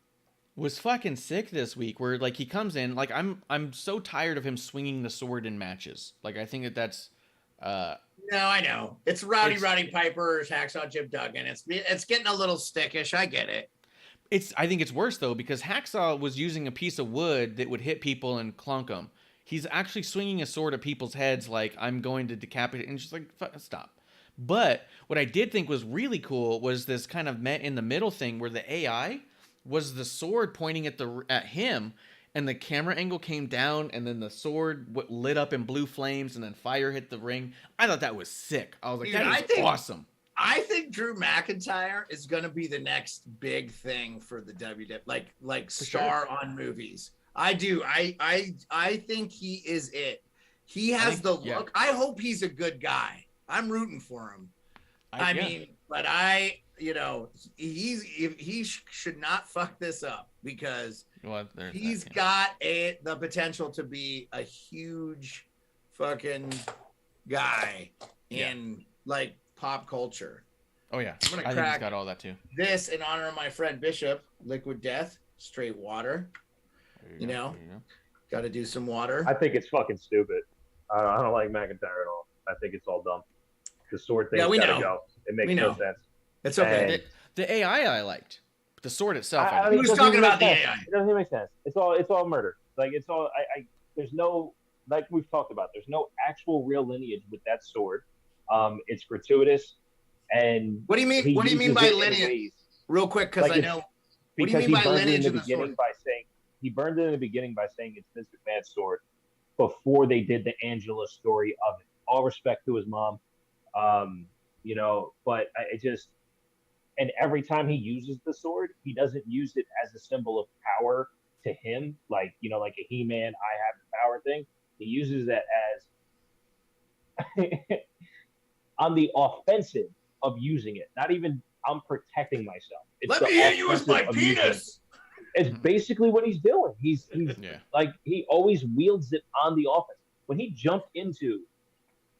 was fucking sick this week. Where like he comes in, like I'm so tired of him swinging the sword in matches. Like I think that's. No, I know. It's Roddy Piper, Hacksaw Jim Duggan. It's getting a little stickish. I get it. I think it's worse though, because Hacksaw was using a piece of wood that would hit people and clunk them. He's actually swinging a sword at people's heads like, I'm going to decapitate, and just like, stop. But what I did think was really cool was this kind of met in the middle thing where the AI was the sword pointing at him, and the camera angle came down, and then the sword lit up in blue flames, and then fire hit the ring. I thought that was sick. I was like, that is awesome. I think Drew McIntyre is going to be the next big thing for the WWE, like star on movies. I do. I think he is it. He has the look. Yeah. I hope he's a good guy. I'm rooting for him. He should not fuck this up, because he's got the potential to be a huge fucking guy in like pop culture. Oh yeah, I'm gonna I think he's got all that too. This in honor of my friend Bishop, Liquid Death, straight water. Got to do some water. I think it's fucking stupid. I don't like McIntyre at all. I think it's all dumb. The sword thing's gotta go. It makes no sense. It's okay. The AI I liked. The sword itself. I mean, he was talking about the AI. It doesn't make sense. It's all murder. Like it's all. There's no, like we've talked about. There's no actual real lineage with that sword. It's gratuitous. And what do you mean? What do you mean by lineage? Real quick, because I know. What do you mean by lineage in the sword? He burned it in the beginning by saying it's Vince McMahon's sword before they did the Angela story of it. All respect to his mom, but and every time he uses the sword, he doesn't use it as a symbol of power to him, like a He-Man, I have the power thing. He uses that as on the offensive of using it, not even I'm protecting myself. Let me hear you as my penis. It's basically what he's doing. He's like, he always wields it on the offense. When he jumped into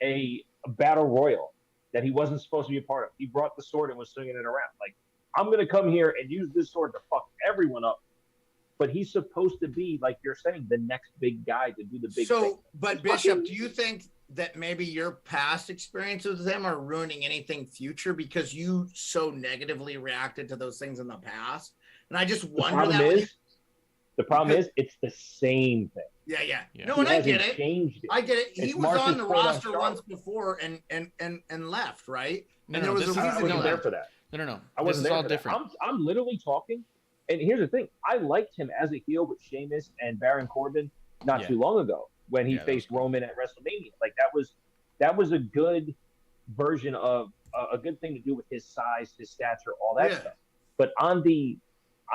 a battle royal that he wasn't supposed to be a part of, he brought the sword and was swinging it around. Like, I'm going to come here and use this sword to fuck everyone up. But he's supposed to be, like you're saying, the next big guy to do the big thing. But Bishop, do you think that maybe your past experiences with him are ruining anything future because you so negatively reacted to those things in the past? And I just wonder the problem is it's the same thing. Yeah. No, and I get it. I get it. He was on the roster once before and left, right? No, and there was a reason I wasn't there for that. No. I wasn't there all for different. I'm literally talking. And here's the thing. I liked him as a heel with Sheamus and Baron Corbin not too long ago when he faced Roman at WrestleMania. Like that was a good version of a good thing to do with his size, his stature, all that stuff. But on the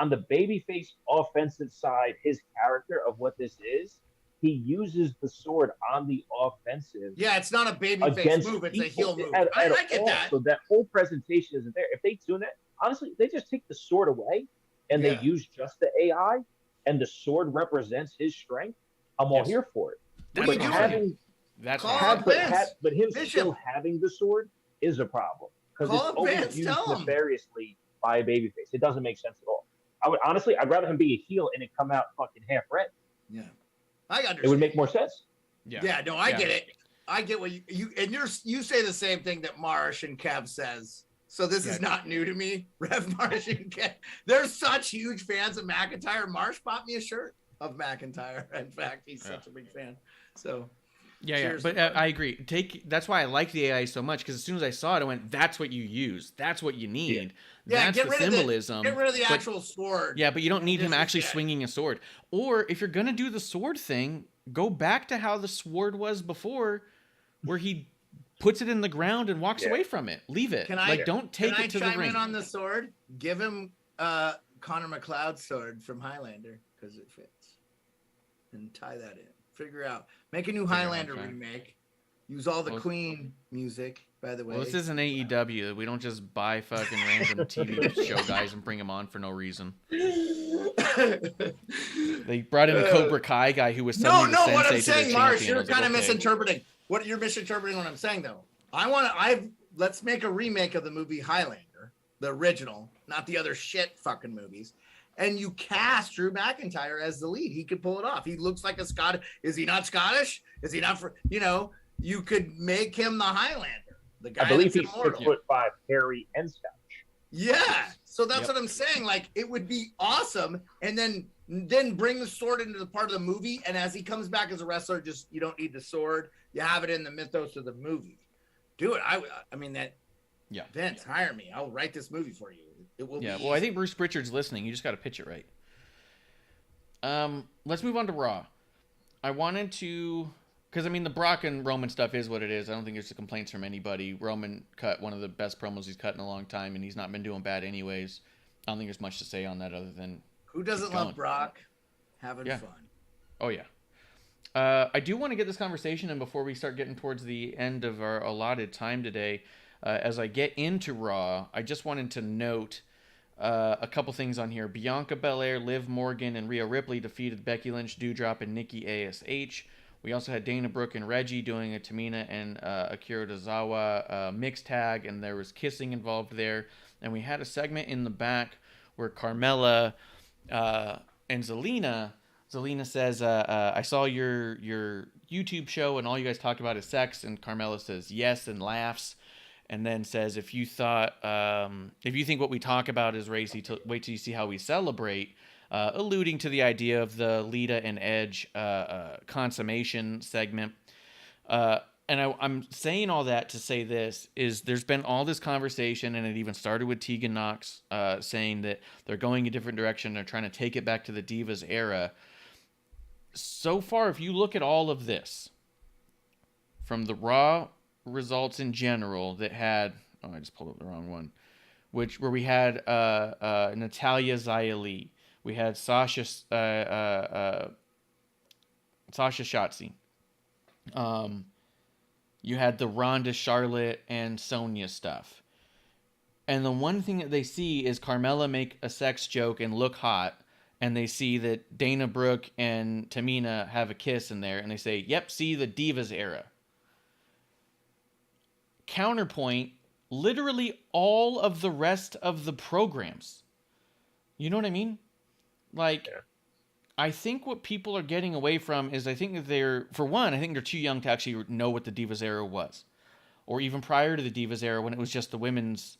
babyface offensive side, his character of what this is, he uses the sword on the offensive. Yeah, it's not a babyface move; it's a heel move. I get that. So that whole presentation isn't there. If they tune it, honestly, they just take the sword away and they use just the AI, and the sword represents his strength. I'm all here for it. What are you doing? But him still having the sword is a problem because it's always used nefariously by a babyface. It doesn't make sense at all. I'd rather him be a heel and it come out fucking half red. Yeah, I understand. It would make more sense. Yeah, no, I get it. I get what you say the same thing that Marsh and Kev says. So this is not new to me. Rev Marsh and Kev, they're such huge fans of McIntyre. Marsh bought me a shirt of McIntyre. In fact, he's such a big fan. So. Yeah, but I agree. That's why I like the AI so much, because as soon as I saw it, I went, "That's what you use. That's what you need. That's the symbolism." Get rid of the actual sword. Yeah, but you don't need him actually swinging a sword. Or if you're gonna do the sword thing, go back to how the sword was before, where he puts it in the ground and walks away from it. Leave it. Don't take it to the ring. Can I chime in on the sword? Give him Connor McLeod's sword from Highlander because it fits, and tie that in. Figure out. Make a new Highlander remake. Use all the Queen music, by the way. Well, this isn't AEW. We don't just buy fucking random TV show guys and bring them on for no reason. They brought in a Cobra Kai guy who was suddenly the sensei what I'm saying, Marsh, you're kind of misinterpreting. You're misinterpreting what I'm saying, though. Let's make a remake of the movie Highlander, the original, not the other shit fucking movies. And you cast Drew McIntyre as the lead. He could pull it off. He looks like a Scot. Is he not Scottish? Is he not you could make him the Highlander. The guy. I believe he's 6'5", hairy, and Scottish. Yeah. So that's what I'm saying. Like, it would be awesome. And then bring the sword into the part of the movie. And as he comes back as a wrestler, you don't need the sword. You have it in the mythos of the movie. Do it. I mean that. Yeah. Vince, hire me. I'll write this movie for you. It will be easy. Well, I think Bruce Pritchard's listening. You just got to pitch it right. Let's move on to Raw. I wanted to, because the Brock and Roman stuff is what it is. I don't think there's complaints from anybody. Roman cut one of the best promos he's cut in a long time, and he's not been doing bad anyways. I don't think there's much to say on that other than who doesn't love Brock having fun. Oh yeah. I do want to get this conversation, and before we start getting towards the end of our allotted time today. As I get into Raw, I just wanted to note a couple things on here. Bianca Belair, Liv Morgan, and Rhea Ripley defeated Becky Lynch, Doudrop, and Nikki ASH. We also had Dana Brooke and Reggie doing a Tamina and Akira Tozawa mixed tag, and there was kissing involved there. And we had a segment in the back where Carmella and Zelina says, I saw your YouTube show, and all you guys talked about is sex. And Carmella says yes and laughs. And then says, if you think what we talk about is racy, wait till you see how we celebrate, alluding to the idea of the Lita and Edge consummation segment. And I'm saying all that to say this, is there's been all this conversation, and it even started with Tegan Nox saying that they're going a different direction. They're trying to take it back to the Divas era. So far, if you look at all of this, from the Raw results in general that had I just pulled up the wrong one, where we had Natalya Xia, we had Sasha Shotzi, you had the Ronda, Charlotte, and Sonya stuff, and the one thing that they see is Carmella make a sex joke and look hot, and they see that Dana Brooke and Tamina have a kiss in there, and they say, yep, see, the Divas era. Counterpoint, literally all of the rest of the programs. You know what I mean? I think what people are getting away from is I think that they're too young to actually know what the Divas era was. Or even prior to the Divas era when it was just the women's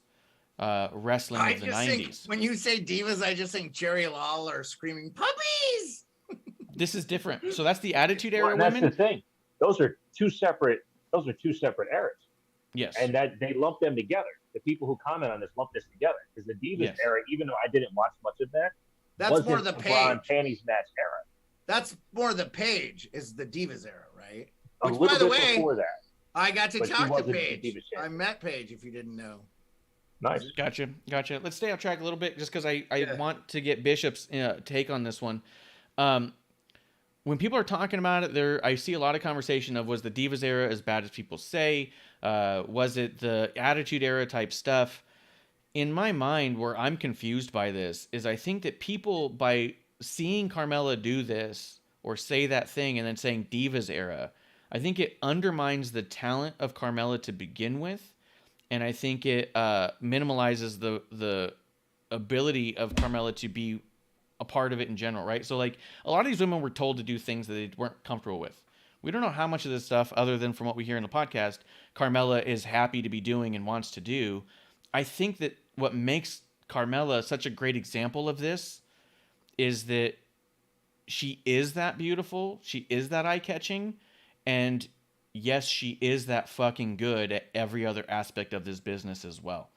wrestling of the 90s. When you say Divas, I just think Jerry Lawler screaming, puppies! This is different. So that's the Attitude Era that's women? That's the thing. Those are two separate eras. Yes. And that they lump them together. The people who comment on this lump this together. Because the Divas era, even though I didn't watch much of that, that's more the Page. Panties match era. That's more the Page is the Divas era, right? Which, by the way, before that. I got to But she talk to wasn't the Paige. Divas I champion. met Paige, if you didn't know. Nice. Gotcha. Let's stay on track a little bit, just because I want to get Bishop's take on this one. When people are talking about it, I see a lot of conversation of, was the Divas era as bad as people say? Was it the Attitude Era type stuff? In my mind, where I'm confused by this is, I think that people, by seeing Carmella do this or say that thing and then saying Divas era, I think it undermines the talent of Carmella to begin with. And I think it minimalizes the ability of Carmella to be a part of it in general, right? So, like, a lot of these women were told to do things that they weren't comfortable with. We don't know how much of this stuff, other than from what we hear in the podcast, Carmella is happy to be doing and wants to do. I think that what makes Carmella such a great example of this is that she is that beautiful, she is that eye-catching, and yes, she is that fucking good at every other aspect of this business as well.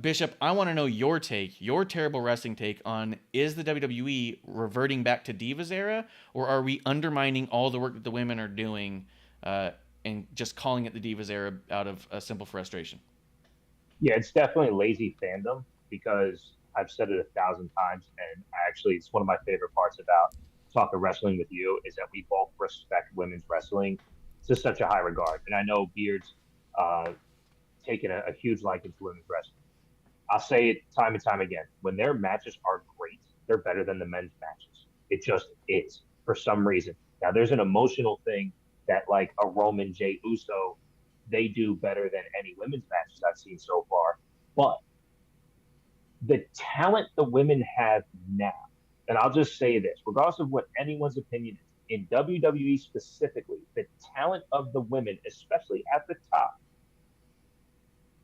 Bishop, I want to know your take, your terrible wrestling take on, is the WWE reverting back to Divas era, or are we undermining all the work that the women are doing and just calling it the Divas era out of a simple frustration? Yeah, it's definitely lazy fandom, because I've said it 1,000 times, and actually it's one of my favorite parts about talking wrestling with you is that we both respect women's wrestling to such a high regard. And I know Beard's taken a huge liking to women's wrestling. I'll say it time and time again. When their matches are great, they're better than the men's matches. It just is, for some reason. Now, there's an emotional thing that, like, a Roman J. Uso, they do better than any women's matches I've seen so far. But the talent the women have now, and I'll just say this, regardless of what anyone's opinion is, in WWE specifically, the talent of the women, especially at the top,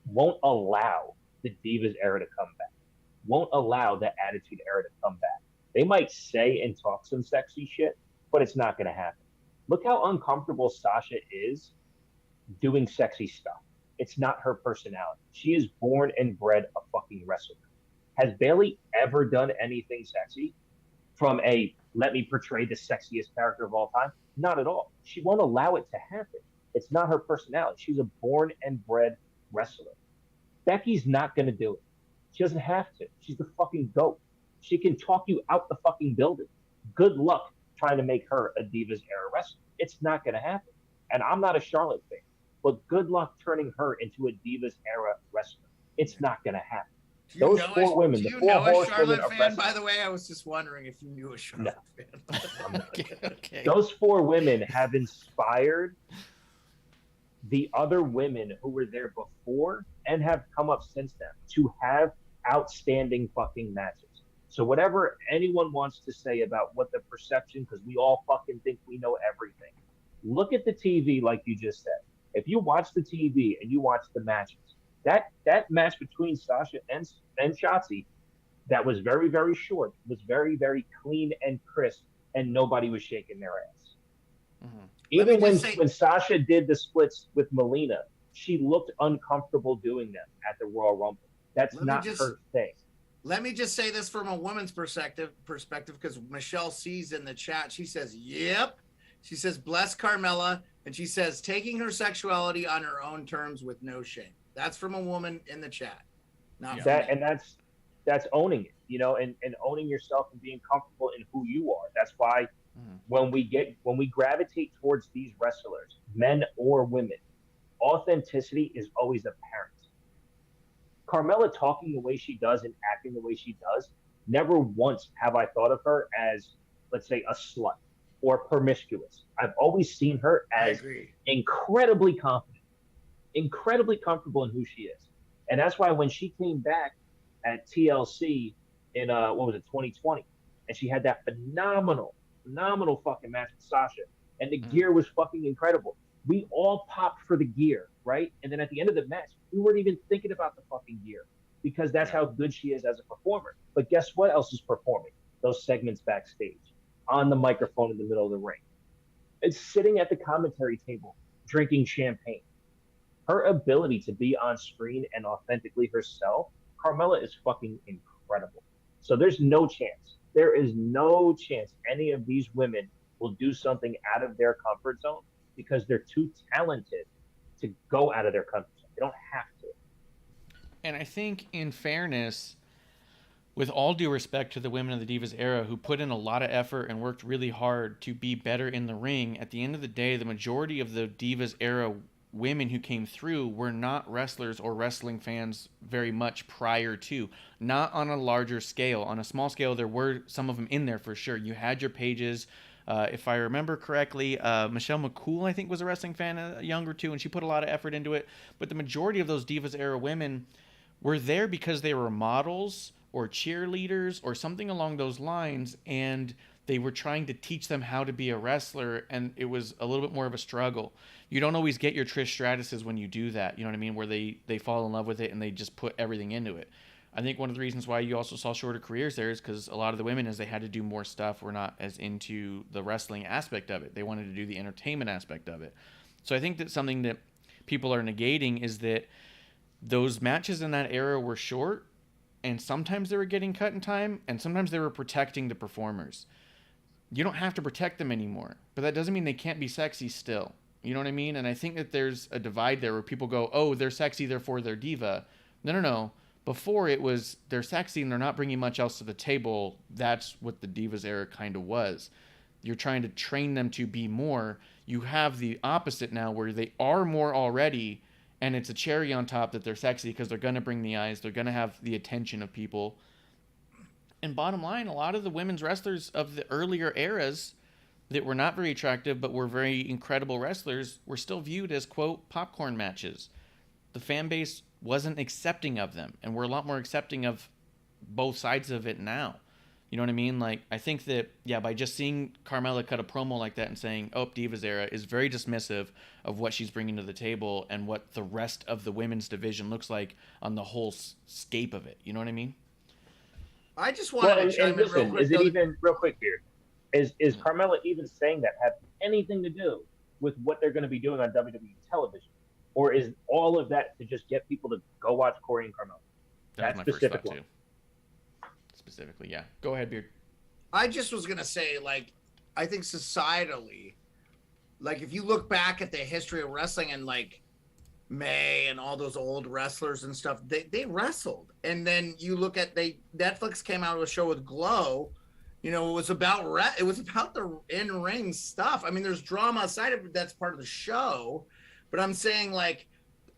won't allow the Divas era to come back, won't allow the Attitude era to come back. They might say and talk some sexy shit, but it's not going to happen. Look how uncomfortable Sasha is doing sexy stuff. It's not her personality. She is born and bred a fucking wrestler. Has Bayley ever done anything sexy from a, let me portray the sexiest character of all time? Not at all. She won't allow it to happen. It's not her personality. She's a born and bred wrestler. Becky's not going to do it. She doesn't have to. She's the fucking GOAT. She can talk you out the fucking building. Good luck trying to make her a Divas era wrestler. It's not going to happen. And I'm not a Charlotte fan, but good luck turning her into a Divas era wrestler. It's not going to happen. Those four women, the four horsewomen of wrestling. By the way, I was just wondering if you knew a Charlotte fan. Okay. Those four women have inspired the other women who were there before and have come up since then to have outstanding fucking matches. So whatever anyone wants to say about what the perception, because we all fucking think we know everything. Look at the TV like you just said. If you watch the TV and you watch the matches, that match between Sasha and Shotzi, that was very, very short, was very, very clean and crisp, and nobody was shaking their ass. Mm-hmm. Even when Sasha did the splits with Melina, she looked uncomfortable doing them at the Royal Rumble. That's not her thing. Let me just say this from a woman's perspective, because Michelle sees in the chat, she says, yep. She says, bless Carmella. And she says, taking her sexuality on her own terms with no shame. That's from a woman in the chat. Not that, and that's owning it, you know, and owning yourself and being comfortable in who you are. That's why when we gravitate towards these wrestlers, men or women, authenticity is always apparent. Carmella talking the way she does and acting the way she does, never once have I thought of her as, let's say, a slut or promiscuous. I've always seen her as incredibly confident, incredibly comfortable in who she is. And that's why when she came back at TLC in, 2020, and she had that phenomenal fucking match with Sasha, and the gear was fucking incredible. We all popped for the gear, right? And then at the end of the match, we weren't even thinking about the fucking gear because that's how good she is as a performer. But guess what else is performing? Those segments backstage, on the microphone in the middle of the ring. It's sitting at the commentary table, drinking champagne. Her ability to be on screen and authentically herself, Carmella is fucking incredible. So there's no chance. There is no chance any of these women will do something out of their comfort zone because they're too talented to go out of their comfort zone. They don't have to. And I think, in fairness, with all due respect to the women of the Divas era who put in a lot of effort and worked really hard to be better in the ring, at the end of the day, the majority of the Divas era women who came through were not wrestlers or wrestling fans very much prior to. Not on a larger scale. On a small scale, there were some of them in there for sure. You had your Paiges. If I remember correctly, Michelle McCool, I think, was a wrestling fan, younger too, and she put a lot of effort into it. But the majority of those Divas era women were there because they were models or cheerleaders or something along those lines, and they were trying to teach them how to be a wrestler, and it was a little bit more of a struggle. You don't always get your Trish Stratuses when you do that, you know what I mean, where they fall in love with it and they just put everything into it. I think one of the reasons why you also saw shorter careers there is because a lot of the women, as they had to do more stuff, were not as into the wrestling aspect of it. They wanted to do the entertainment aspect of it. So I think that something that people are negating is that those matches in that era were short, and sometimes they were getting cut in time, and sometimes they were protecting the performers. You don't have to protect them anymore, but that doesn't mean they can't be sexy still. You know what I mean? And I think that there's a divide there where people go, oh, they're sexy, therefore they're diva. No. Before it was, they're sexy and they're not bringing much else to the table. That's what the Divas era kind of was. You're trying to train them to be more. You have the opposite now where they are more already, and it's a cherry on top that they're sexy because they're going to bring the eyes. They're going to have the attention of people. And bottom line, a lot of the women's wrestlers of the earlier eras that were not very attractive but were very incredible wrestlers were still viewed as, quote, popcorn matches. The fan base wasn't accepting of them, and we're a lot more accepting of both sides of it now. You know what I mean? Like, I think that, yeah, by just seeing Carmella cut a promo like that and saying, oh, Divas era, is very dismissive of what she's bringing to the table and what the rest of the women's division looks like on the whole scape of it. You know what I mean? I just wanted to chime in real quick. Is it even, real quick here, is Carmella even saying that have anything to do with what they're going to be doing on WWE television? Or is all of that to just get people to go watch Corey and Carmella? That's my first thought, too. Specifically, yeah. Go ahead, Beard. I just was going to say, like, I think societally, like, if you look back at the history of wrestling and, like, May and all those old wrestlers and stuff, they wrestled. And then you look at, Netflix came out with a show with Glow. You know, it was about the in-ring stuff. I mean, there's drama aside of it. That's part of the show. But I'm saying, like,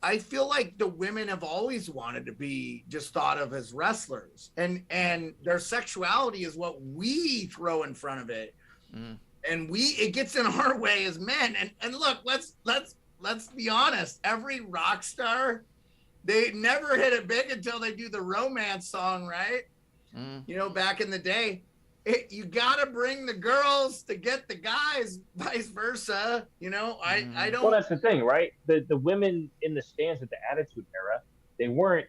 I feel like the women have always wanted to be just thought of as wrestlers, and their sexuality is what we throw in front of it, and it gets in our way as men. And look, let's be honest. Every rock star, they never hit it big until they do the romance song, right? You know, back in the day. You gotta bring the girls to get the guys, vice versa. You know, I don't. Well, that's the thing, right? The women in the stands at the Attitude Era, they weren't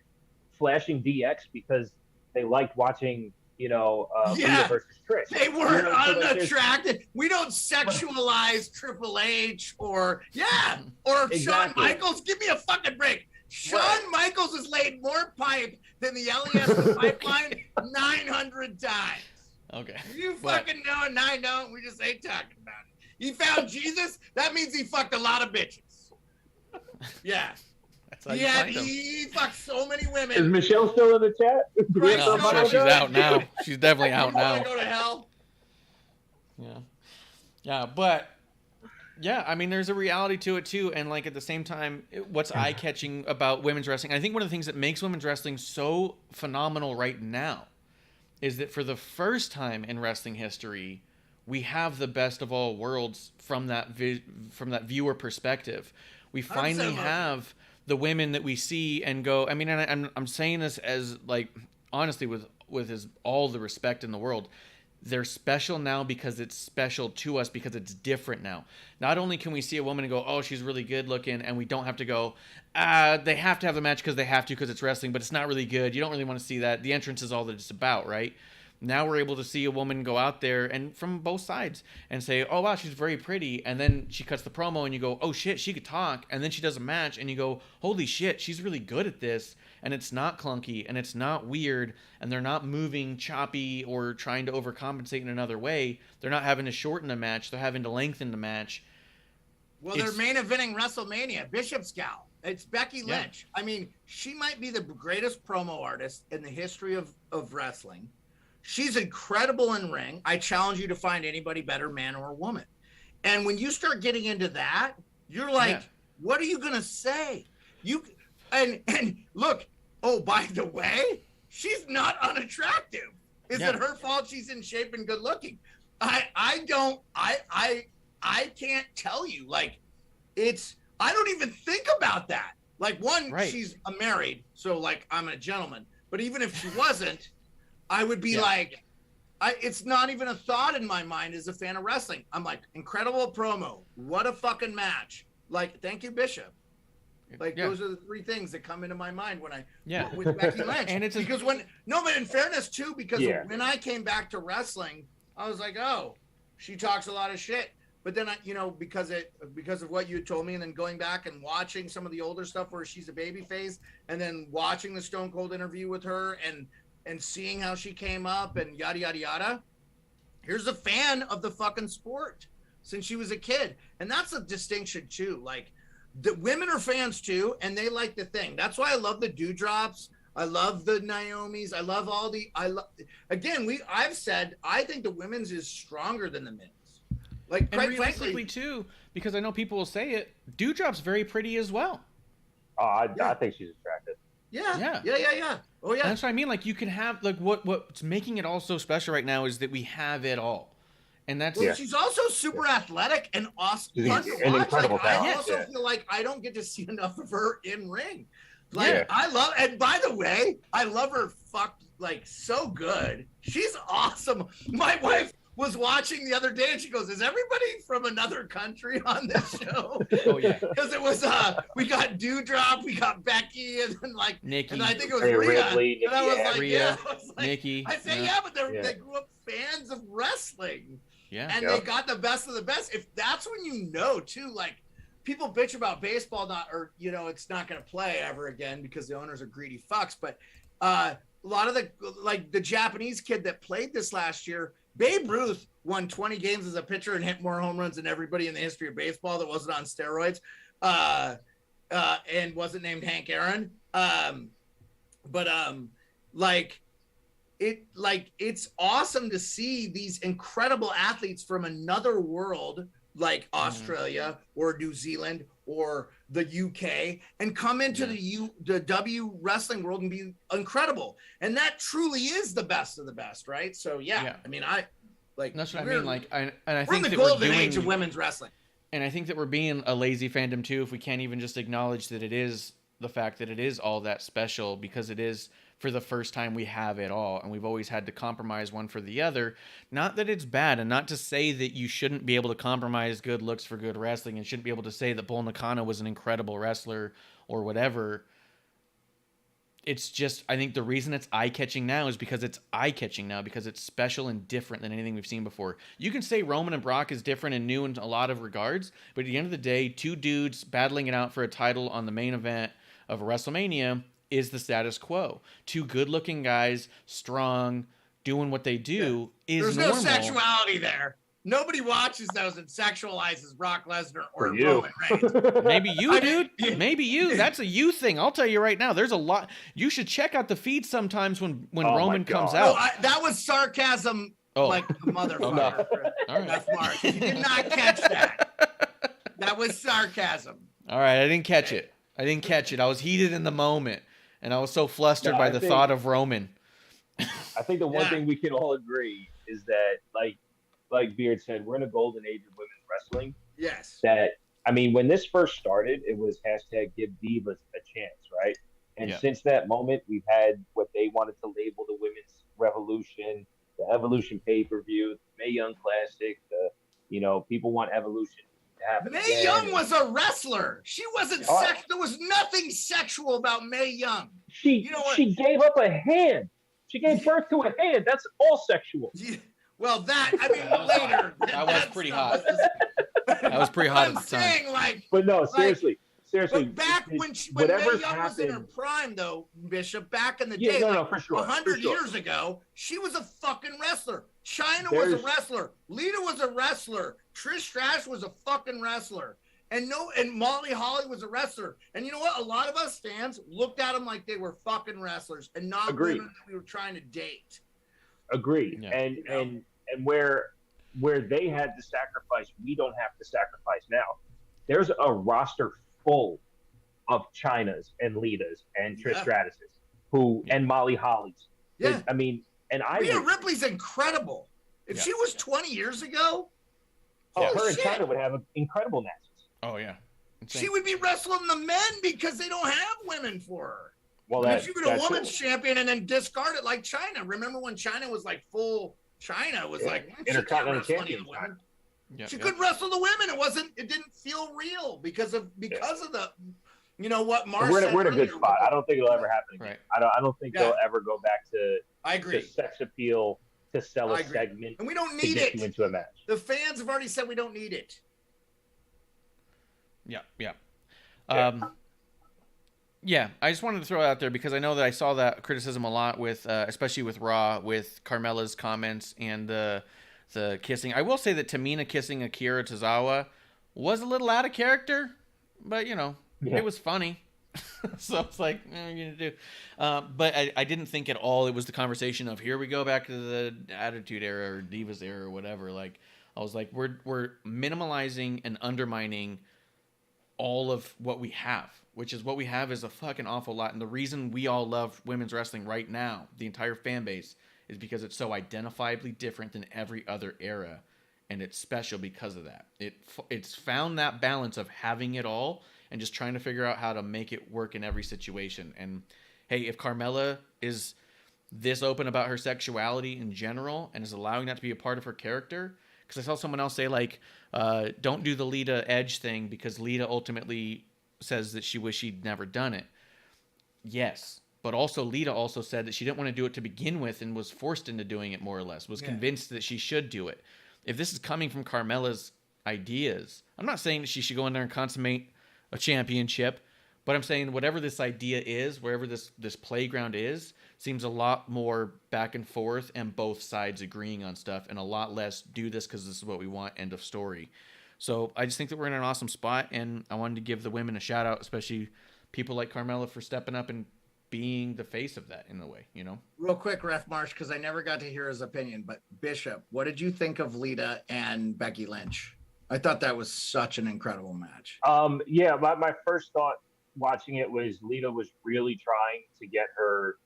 flashing DX because they liked watching, you know, Lita versus Trish. They weren't unattractive. We don't sexualize Triple H or exactly. Shawn Michaels. Give me a fucking break. Shawn Michaels has laid more pipe than the LES pipeline 900 times. Okay. You fucking know and I don't. We just ain't talking about it. He found Jesus. That means he fucked a lot of bitches. Yeah. That's how you find him. He fucked so many women. Is Michelle still in the chat? No, I'm sure she's out now. She's definitely out now. Want to go to hell? Yeah. Yeah, but yeah, I mean, there's a reality to it too, and like at the same time, what's eye-catching about women's wrestling? I think one of the things that makes women's wrestling so phenomenal right now is that for the first time in wrestling history, we have the best of all worlds from that viewer perspective. We finally have the women that we see and go. I mean, and I'm saying this as, like, honestly, with all the respect in the world. They're special now because it's special to us, because it's different now. Not only can we see a woman and go, oh, she's really good looking, and we don't have to go, they have to have a match because they have to because it's wrestling, but it's not really good. You don't really want to see that. The entrance is all that it's about, right? Now we're able to see a woman go out there and from both sides and say, oh, wow, she's very pretty. And then she cuts the promo and you go, oh, shit, she could talk. And then she does a match and you go, holy shit, she's really good at this. And it's not clunky and it's not weird. And they're not moving choppy or trying to overcompensate in another way. They're not having to shorten the match. They're having to lengthen the match. Well, they're main eventing WrestleMania. Bishop's gal. It's Becky Lynch. I mean, she might be the greatest promo artist in the history of wrestling. She's incredible in ring. I challenge you to find anybody better, man or woman. And when you start getting into that, you're like, what are you gonna say? And look. Oh, by the way, she's not unattractive. Is it her fault she's in shape and good looking? I can't tell you. Like, I don't even think about that. Like, she's married, so like I'm a gentleman. But even if she wasn't, I would be like, it's not even a thought in my mind as a fan of wrestling. I'm like, incredible promo. What a fucking match. Like, thank you, Bishop. Like, those are the three things that come into my mind when with Becky Lynch. And it's because but in fairness too, because when I came back to wrestling, I was like, oh, she talks a lot of shit. But then because of what you told me, and then going back and watching some of the older stuff where she's a babyface, and then watching the Stone Cold interview with her and seeing how she came up and yada yada yada. Here's a fan of the fucking sport since she was a kid, and that's a distinction too. Like, the women are fans too, and they like the thing. That's why I love the Dewdrops. I love the Naomis. I love all the. I've said I think the women's is stronger than the men's. Like, and realistically too, because I know people will say it. Dewdrop's very pretty as well. Oh, I think she's attractive. Yeah. Oh yeah. And that's what I mean. Like, you can have like what's making it all so special right now is that we have it all. And that's she's also super athletic and awesome. An incredible talent. I also feel like I don't get to see enough of her in ring. Like, I love, and by the way, I love her fucked like so good. She's awesome. My wife was watching the other day and she goes, is everybody from another country on this show? Oh yeah. Because it was we got Dewdrop, we got Becky, and then like Nikki, and I think it was Rhea. Ridley, and I was like, Rhea, I was like, Nikki. I say but they grew up fans of wrestling. Yeah. And they got the best of the best. If that's when you know too, like, people bitch about baseball it's not going to play ever again because the owners are greedy fucks. But a lot of the Japanese kid that played this last year, Babe Ruth won 20 games as a pitcher and hit more home runs than everybody in the history of baseball that wasn't on steroids, and wasn't named Hank Aaron. It's awesome to see these incredible athletes from another world, like Australia or New Zealand or the UK, and come into the W wrestling world and be incredible. And that truly is the best of the best, right? So I mean, that's what I mean. Like, and I we're think in the that golden age of women's wrestling. And I think that we're being a lazy fandom too if we can't even just acknowledge that it is the fact that it is all that special, because it is. For the first time, we have it all, and we've always had to compromise one for the other. Not that it's bad, and not to say that you shouldn't be able to compromise good looks for good wrestling, and shouldn't be able to say that Bull Nakano was an incredible wrestler or whatever. It's just, I think the reason it's eye-catching now is because it's eye-catching now, because it's special and different than anything we've seen before. You can say Roman and Brock is different and new in a lot of regards, but at the end of the day, two dudes battling it out for a title on the main event of WrestleMania is the status quo. Two good-looking guys, strong, doing what they do is normal. There's no sexuality there. Nobody watches those and sexualizes Brock Lesnar or you. Roman Reigns. Maybe you, dude. Maybe you. That's a you thing. I'll tell you right now. There's a lot. You should check out the feed sometimes when Roman comes out. That was sarcasm, like a motherfucker. No. All right. That's Marsh. You did not catch that. That was sarcasm. All right. I didn't catch it. I was heated in the moment. And I was so flustered by the thought of Roman. I think the one thing we can all agree is that, like Beard said, we're in a golden age of women's wrestling. Yes. That, I mean, when this first started, it was hashtag give divas a chance, right? And since that moment, we've had what they wanted to label the women's revolution, the Evolution pay-per-view, the Mae Young Classic, people want Evolution. Mae Young was a wrestler. She wasn't there was nothing sexual about Mae Young. She gave up a hand. She gave birth to a hand. That's all sexual. Well, later. That was pretty hot. That was pretty hot at the time. But no, seriously. But back when Mae Young was in her prime, though, Bishop, back in the day, for sure, 100 years ago, she was a fucking wrestler. Chyna was a wrestler. Lita was a wrestler. Trish Stratus was a fucking wrestler. And Molly Holly was a wrestler. And you know what? A lot of us fans looked at them like they were fucking wrestlers and not women that we were trying to date. Agreed. Yeah. And where they had to sacrifice, we don't have to sacrifice now. There's a roster full of Chynas and Litas and Trish Stratus's and Molly Holly's. Yeah. I mean, and Rhea Ripley's incredible. If she was 20 years ago, her and Chyna would have incredible matches. Oh, yeah. Insane. She would be wrestling the men because they don't have women for her. Well, if she were a women's champion and then discard it like Chyna. Remember when Chyna was like full Chyna was like Intercontinental champion. She couldn't wrestle the women. It didn't feel real because of the what Marsh said. We're in a good spot. I don't think it'll ever happen again. Right. I don't think they'll ever go back to I agree. To sex appeal to sell a segment. And we don't need to get you into a match. The fans have already said we don't need it. Yeah. I just wanted to throw it out there because I know that I saw that criticism a lot with, especially with Raw, with Carmella's comments and the kissing. I will say that Tamina kissing Akira Tozawa was a little out of character, but it was funny. So it's like, what are you gonna do? But I didn't think at all it was the conversation of here we go back to the Attitude Era or Divas Era or whatever. Like I was like, we're minimalizing and undermining all of what we have, which is what we have is a fucking awful lot. And the reason we all love women's wrestling right now, the entire fan base, is because it's so identifiably different than every other era. And it's special because of that. It's found that balance of having it all and just trying to figure out how to make it work in every situation. And hey, if Carmella is this open about her sexuality in general and is allowing that to be a part of her character, because I saw someone else say, like, don't do the Lita Edge thing because Lita ultimately says that she wished she'd never done it. Yes. But also Lita also said that she didn't want to do it to begin with and was forced into doing it more or less, was convinced that she should do it. If this is coming from Carmella's ideas, I'm not saying that she should go in there and consummate a championship, but I'm saying whatever this idea is, wherever this playground is, seems a lot more back and forth and both sides agreeing on stuff and a lot less do this because this is what we want, end of story. So I just think that we're in an awesome spot, and I wanted to give the women a shout out, especially people like Carmella for stepping up and being the face of that in a way, Real quick, Ref Marsh, because I never got to hear his opinion, but Bishop, what did you think of Lita and Becky Lynch? I thought that was such an incredible match. My first thought watching it was Lita was really trying to get her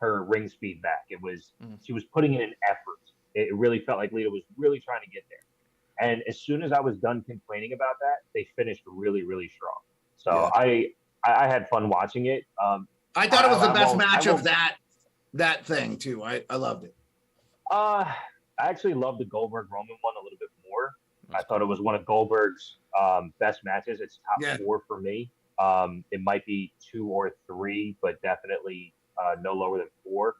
ring speed back. It was she was putting in an effort. It really felt like Lita was really trying to get there. And as soon as I was done complaining about that, they finished really, really strong. So I had fun watching it. I thought it was the best match of that thing too. I loved it. I actually loved the Goldberg Roman one a little bit more. I thought it was one of Goldberg's best matches. It's top 4 for me. It might be 2 or 3, but definitely no lower than 4.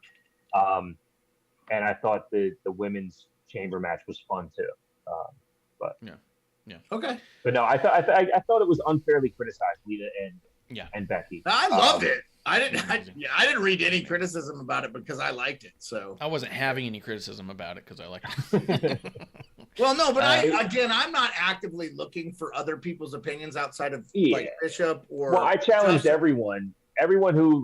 And I thought the women's chamber match was fun too. Okay. But no, I thought it was unfairly criticized, Lita and Becky. I loved it. I didn't read any criticism about it because I liked it. So I wasn't having any criticism about it because I liked it. Well, no, but I'm not actively looking for other people's opinions outside of like Bishop or. Well, I challenged everyone who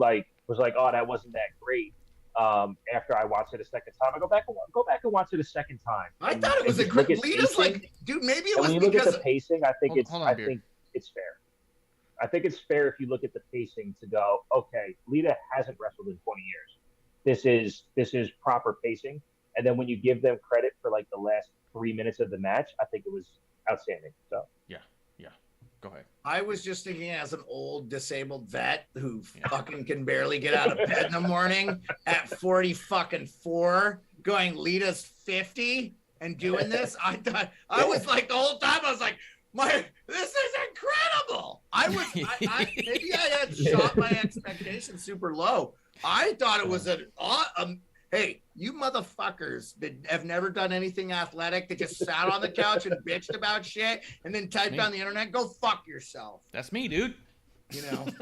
was like, "Oh, that wasn't that great." After I watched it a second time, I go back and watch it a second time. I thought it was a great. Lita's like, dude, maybe it was when you look because at the pacing. I think it's fair. I think it's fair if you look at the pacing to go, okay, Lita hasn't wrestled in 20 years. This is proper pacing. And then when you give them credit for like the last 3 minutes of the match, I think it was outstanding. So yeah, go ahead. I was just thinking as an old disabled vet who fucking can barely get out of bed in the morning at 44, going Lita's 50 and doing this. I thought I was like the whole time I was like, this is incredible. Maybe I had shot my expectations super low. I thought it was hey, you motherfuckers that have never done anything athletic that just sat on the couch and bitched about shit and then typed on the internet, go fuck yourself. That's me, dude.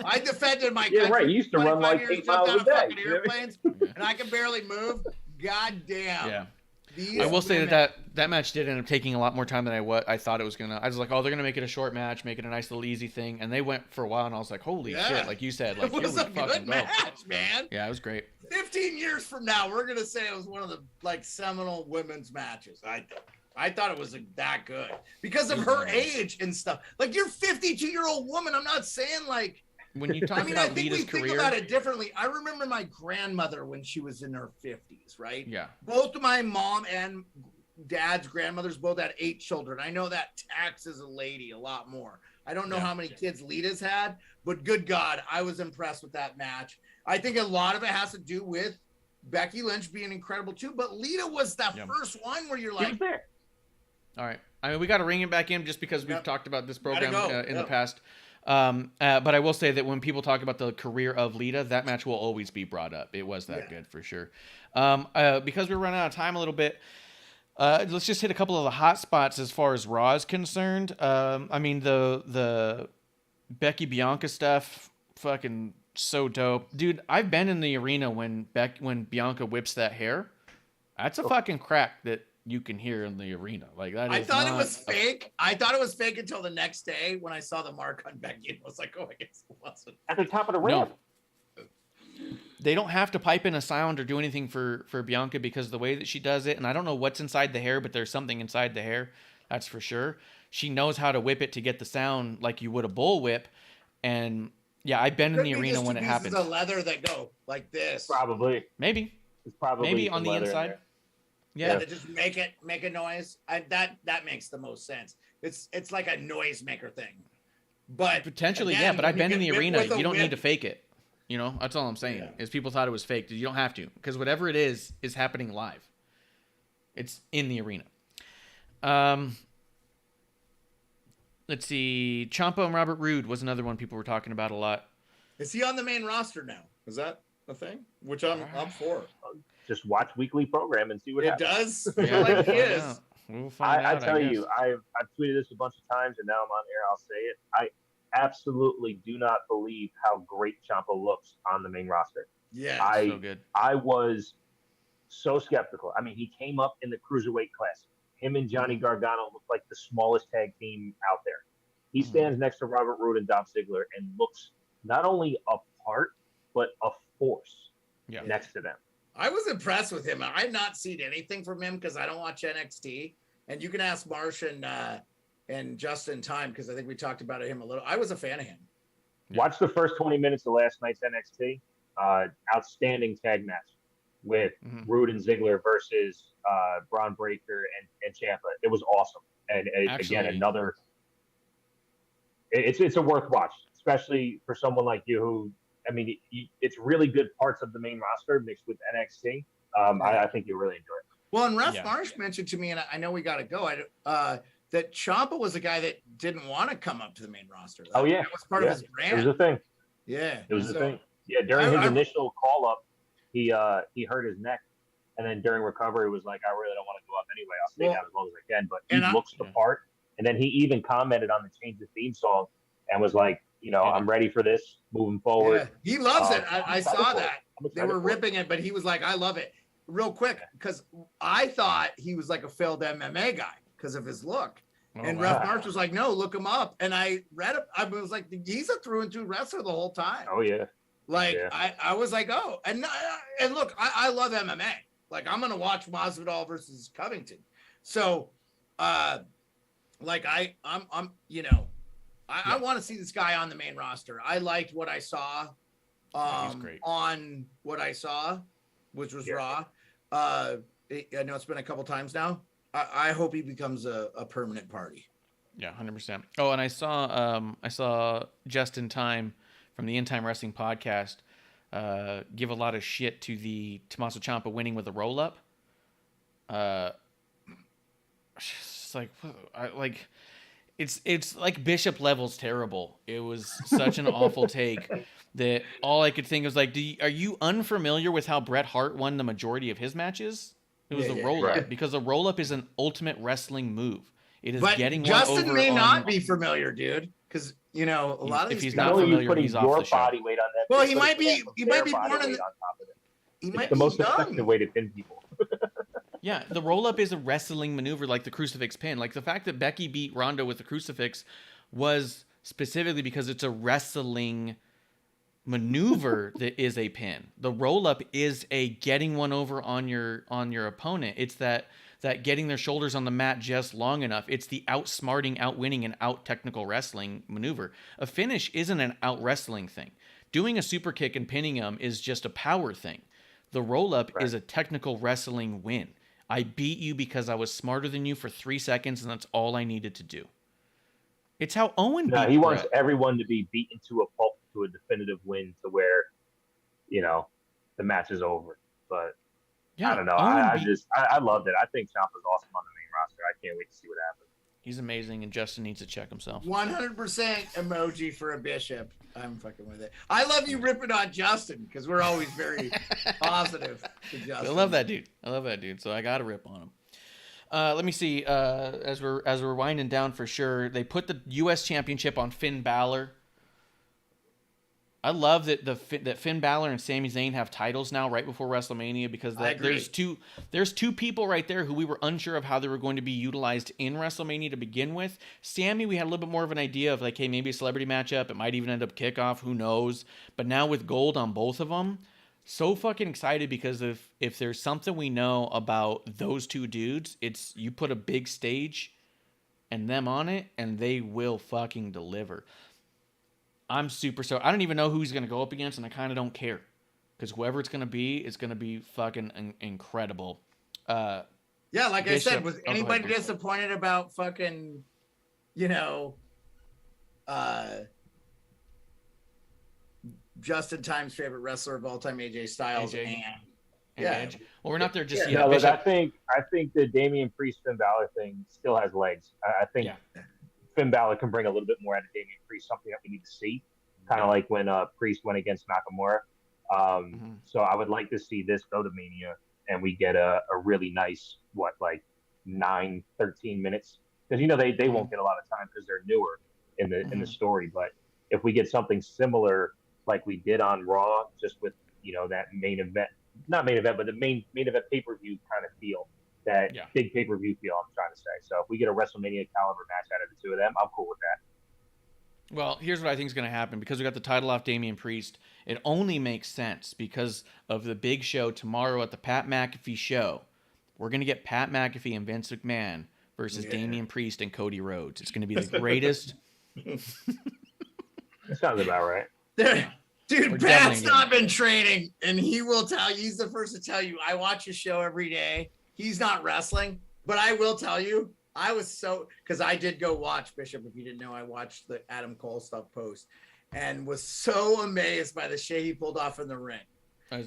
I defended my country. Yeah, right. You used to run like 8 miles a day. Airplanes, and I can barely move. God damn. Yeah. I will say that match did end up taking a lot more time than I thought it was gonna. I was like, oh, they're gonna make it a short match, make it a nice little easy thing, and they went for a while, and I was like, holy shit, like you said, like it was here a we fucking good go. match, man. Yeah, it was great. 15 years from now, we're gonna say it was one of the like seminal women's matches. I thought it was that good because of her age and stuff. Like you're 52-year-old woman. I'm not saying like. When you talk I mean, about I think Lita's we think career, about it differently. I remember my grandmother when she was in her 50s, right? Yeah. Both my mom and dad's grandmothers both had 8 children. I know that taxes a lady a lot more. I don't know how many kids Lita's had, but good God, I was impressed with that match. I think a lot of it has to do with Becky Lynch being incredible too, but Lita was that first one where you're like, all right. I mean, we got to ring it back in just because we've talked about this program in the past. But I will say that when people talk about the career of Lita, that match will always be brought up. It was that good for sure. Because we're running out of time a little bit, let's just hit a couple of the hot spots as far as Raw is concerned. I mean, the Becky Bianca stuff, fucking so dope. Dude, I've been in the arena when Bianca whips that hair. That's a fucking crack that you can hear in the arena. Like that. I thought it was fake. I thought it was fake until the next day when I saw the mark on Becky and was like, oh, I guess it wasn't. At the top of the ramp. No. They don't have to pipe in a sound or do anything for Bianca because the way that she does it, and I don't know what's inside the hair, but there's something inside the hair. That's for sure. She knows how to whip it to get the sound like you would a bull whip. And yeah, I've been in the arena when it happens. The leather that go like this. Probably. Maybe. It's probably maybe on the inside. Yeah, to just make a noise. That makes the most sense. It's like a noisemaker thing. But potentially, again, but I've been in the arena. You don't whip, need to fake it. You know, that's all I'm saying. Is people thought it was fake. You don't have to, because whatever it is happening live. It's in the arena. Let's see. Ciampa and Robert Roode was another one people were talking about a lot. Is he on the main roster now? Is that a thing? Which I'm for. Just watch weekly program and see what happens. It does. Yeah, like he is. We'll find out, I tell you, I've tweeted this a bunch of times, and now I'm on air. I'll say it. I absolutely do not believe how great Ciampa looks on the main roster. Yeah, so good. I was so skeptical. I mean, he came up in the cruiserweight class. Him and Johnny Gargano look like the smallest tag team out there. He stands next to Robert Roode and Dolph Ziggler and looks not only a part, but a force next to them. I was impressed with him. I've not seen anything from him because I don't watch NXT. And you can ask Marsh and Justin Time because I think we talked about him a little. I was a fan of him. Watch the first 20 minutes of last night's NXT. Outstanding tag match with Roode and Ziggler versus Braun Breaker and Ciampa. It was awesome. And again, another. It's a worth watch, especially for someone like you who. I mean, it's really good parts of the main roster mixed with NXT. I think you really enjoy it. Well, and Ref Marsh mentioned to me, and I know we got to go, that Ciampa was a guy that didn't want to come up to the main roster. That was part of his brand. It was a thing. Yeah. It was a thing. Yeah, during his initial call-up, he hurt his neck. And then during recovery, was like, I really don't want to go up anyway. I'll stay down as long as I can. But he looks the part. And then he even commented on the Change of Theme song and was like, I'm ready for this moving forward. Yeah, he loves it. I saw that. They were ripping it, but he was like, I love it. Real quick, because I thought he was like a failed MMA guy because of his look. Ref Marsh was like, no, look him up. And I read it. I was like, he's a through and through wrestler the whole time. Oh, yeah. I was like, oh. And look, I love MMA. Like, I'm going to watch Masvidal versus Covington. So, I'm I want to see this guy on the main roster. I liked what I saw on what I saw, which was Raw. I know it's been a couple times now. I hope he becomes a permanent party. Yeah, 100%. Oh, and I saw Justin Time from the In Time Wrestling podcast give a lot of shit to the Tommaso Ciampa winning with a roll up. It's It's like Bishop levels terrible. It was such an awful take that all I could think was like, are you unfamiliar with how Bret Hart won the majority of his matches? It was a roll-up because a roll-up is an ultimate wrestling move. It is getting Justin one over may not be familiar, dude, because a lot of these if he's not familiar, he's off the show. Body weight on that. Well, he might be born in. He might be the most effective way to pin people. Yeah, the roll-up is a wrestling maneuver like the crucifix pin. Like the fact that Becky beat Ronda with the crucifix was specifically because it's a wrestling maneuver that is a pin. The roll-up is a getting one over on your opponent. It's that getting their shoulders on the mat just long enough. It's the outsmarting, outwinning, and out-technical wrestling maneuver. A finish isn't an out-wrestling thing. Doing a super kick and pinning them is just a power thing. The roll-up is a technical wrestling win. I beat you because I was smarter than you for 3 seconds, and that's all I needed to do. It's how Owen beat he wants Brett. everyone to be beaten to a pulp, to a definitive win, to where, the match is over. But Yeah, I don't know. I loved it. I think Ciampa's awesome on the main roster. I can't wait to see what happens. He's amazing, and Justin needs to check himself. 100% emoji for a Bishop. I'm fucking with it. I love you ripping on Justin because we're always very positive to Justin. I love that dude. So I got to rip on him. Let me see. As we're winding down for sure, they put the U.S. Championship on Finn Balor. I love that that Finn Balor and Sami Zayn have titles now right before WrestleMania because there's two people right there who we were unsure of how they were going to be utilized in WrestleMania to begin with. Sami, we had a little bit more of an idea of like, hey, maybe a celebrity matchup. It might even end up kickoff. Who knows? But now with gold on both of them, so fucking excited because if there's something we know about those two dudes, it's you put a big stage and them on it and they will fucking deliver. I'm super so I don't even know who he's going to go up against, and I kind of don't care because whoever it's going to be fucking incredible. Yeah, like Bishop, I said, was anybody disappointed about fucking, Justin Time's favorite wrestler of all time, AJ Styles, and Edge? Well, we're not there just yet. No, look, I think the Damian Priest Finn Balor thing still has legs. I think. Yeah. Finn Balor can bring a little bit more out of Damian Priest, something that we need to see, kind of like when Priest went against Nakamura. So I would like to see this go to Mania, and we get a really nice, 9, 13 minutes. Because, they won't get a lot of time because they're newer in the story. But if we get something similar like we did on Raw, just with, that main event, not main event, but the main event pay-per-view kind of feel. That big pay-per-view feel I'm trying to say. So if we get a WrestleMania caliber match out of the two of them, I'm cool with that. Well, here's what I think is going to happen. Because we got the title off Damian Priest, it only makes sense because of the big show tomorrow at the Pat McAfee show. We're going to get Pat McAfee and Vince McMahon versus Damian Priest and Cody Rhodes. It's going to be the greatest. That sounds about right. Dude, Pat's not been training, and he will tell you. He's the first to tell you, I watch his show every day. He's not wrestling, but I will tell you, I was because I did go watch Bishop. If you didn't know, I watched the Adam Cole stuff post and was so amazed by the shit he pulled off in the ring. I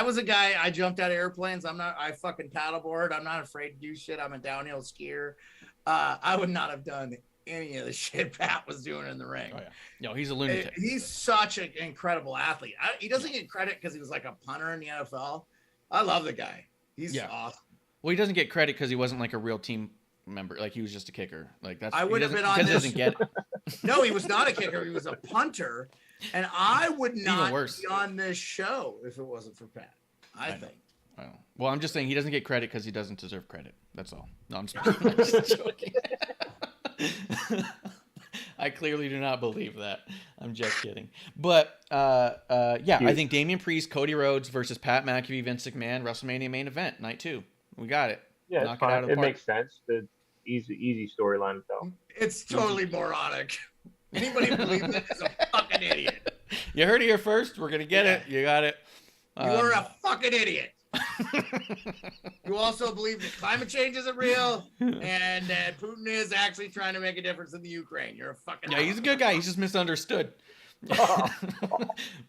was a guy, I jumped out of airplanes. I fucking paddleboard. I'm not afraid to do shit. I'm a downhill skier. I would not have done any of the shit Pat was doing in the ring. Oh, yeah. No, he's a lunatic. He's such an incredible athlete. He doesn't get credit because he was like a punter in the NFL. I love the guy. He's awesome. Well, he doesn't get credit because he wasn't like a real team member. Like he was just a kicker. Like that's. I would have been on this. Doesn't get it. No, he was not a kicker. He was a punter, and I would not be on this show if it wasn't for Pat. I think. Well, I'm just saying he doesn't get credit because he doesn't deserve credit. That's all. No, I'm just joking. I clearly do not believe that. I'm just kidding. But, I think Damian Priest, Cody Rhodes versus Pat McAfee, Vince McMahon, WrestleMania main event, night 2. We got it. Yeah, knock it out of the park. Makes sense. The easy storyline to tell. It's totally moronic. Anybody believe that is a fucking idiot. You heard it here first. We're going to get it. You got it. You are a fucking idiot. You also believe that climate change isn't real and that Putin is actually trying to make a difference in the Ukraine. You're a fucking he's a good guy. He's just misunderstood.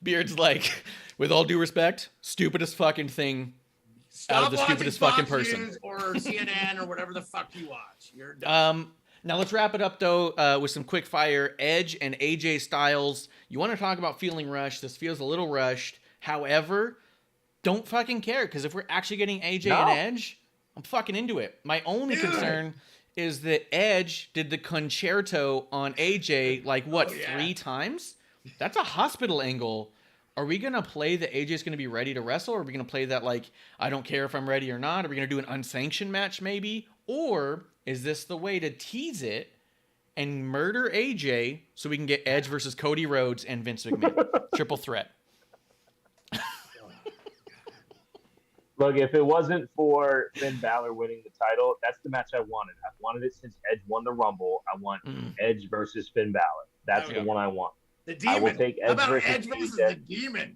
Beard's like, with all due respect, stupidest fucking thing out of the stupidest fucking person. News or CNN or whatever the fuck you watch. You're done. Now let's wrap it up though with some quick fire. Edge and AJ Styles. You want to talk about feeling rushed? This feels a little rushed. However, don't fucking care, because if we're actually getting AJ and Edge, I'm fucking into it. My only concern is that Edge did the concerto on AJ 3 times? That's a hospital angle Are we going to play that AJ's going to be ready to wrestle? Or are we going to play that like, I don't care if I'm ready or not? Are we going to do an unsanctioned match maybe? Or is this the way to tease it and murder AJ so we can get Edge versus Cody Rhodes and Vince McMahon? Triple threat. Look, if it wasn't for Finn Balor winning the title, that's the match I wanted. I've wanted it since Edge won the Rumble. I want Edge versus Finn Balor. That's the one I want. The Demon. I will take Edge How about versus Edge versus the Demon?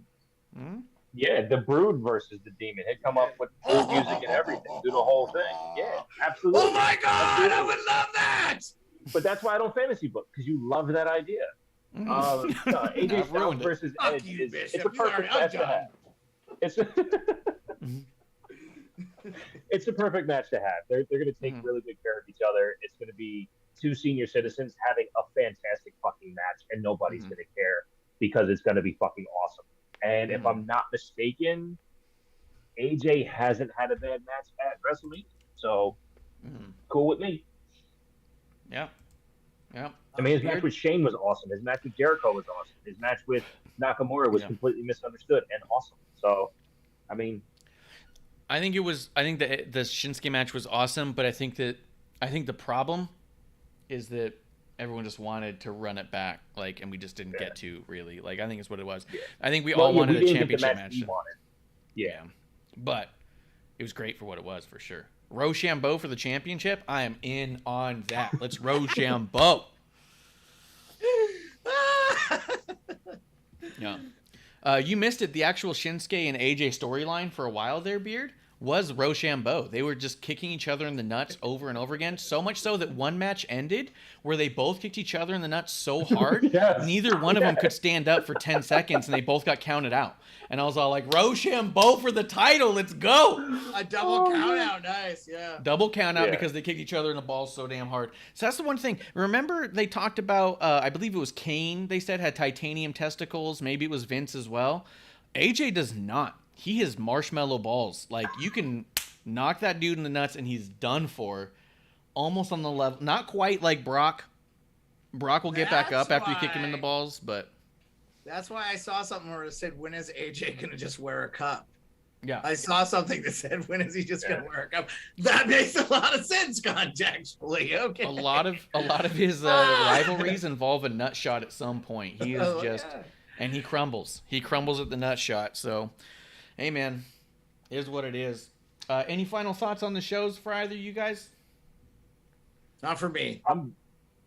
Yeah, the Brood versus the Demon. He'd come up with Brood music and everything, do the whole thing. Yeah, absolutely. Oh my God, absolutely. I would love that. But that's why I don't fantasy book, because you love that idea. AJ Styles versus Edge it's a perfect match to have. It's a perfect match to have. They're going to take really good care of each other. It's going to be two senior citizens having a fantastic fucking match, and nobody's going to care because it's going to be fucking awesome. And if I'm not mistaken, AJ hasn't had a bad match at WrestleMania, so cool with me. Yeah. I mean, his match with Shane was awesome. His match with Jericho was awesome. His match with Nakamura was completely misunderstood and awesome. So, I mean, I think that the Shinsuke match was awesome, but I think the problem is that everyone just wanted to run it back, like, and we just didn't get to really. Like, I think it's what it was. Yeah. I think we all wanted a championship match. Yeah, but it was great for what it was, for sure. Rochambeau for the championship. I am in on that. Let's Rochambeau. Yeah. You missed it. The actual Shinsuke and AJ storyline for a while there, Beard, was Rochambeau. They were just kicking each other in the nuts over and over again. So much so that one match ended where they both kicked each other in the nuts so hard, neither one of them could stand up for 10 seconds, and they both got counted out. And I was all like, Rochambeau for the title. Let's go. A double count out. Nice. Yeah. Double count out because they kicked each other in the balls so damn hard. So that's the one thing. Remember they talked about, I believe it was Kane, they said had titanium testicles. Maybe it was Vince as well. AJ does not. He has marshmallow balls. Like, you can knock that dude in the nuts and he's done for. Almost on the level. Not quite like Brock. Brock will get back up after you kick him in the balls, but... That's why I saw something where it said, when is AJ going to just wear a cup? Yeah. I saw something that said, when is he just going to wear a cup? That makes a lot of sense, contextually. Okay. A lot of his rivalries involve a nut shot at some point. He is just... Yeah. And he crumbles. He crumbles at the nut shot, so... Hey, man, is what it is. Any final thoughts on the shows for either of you guys? Not for me.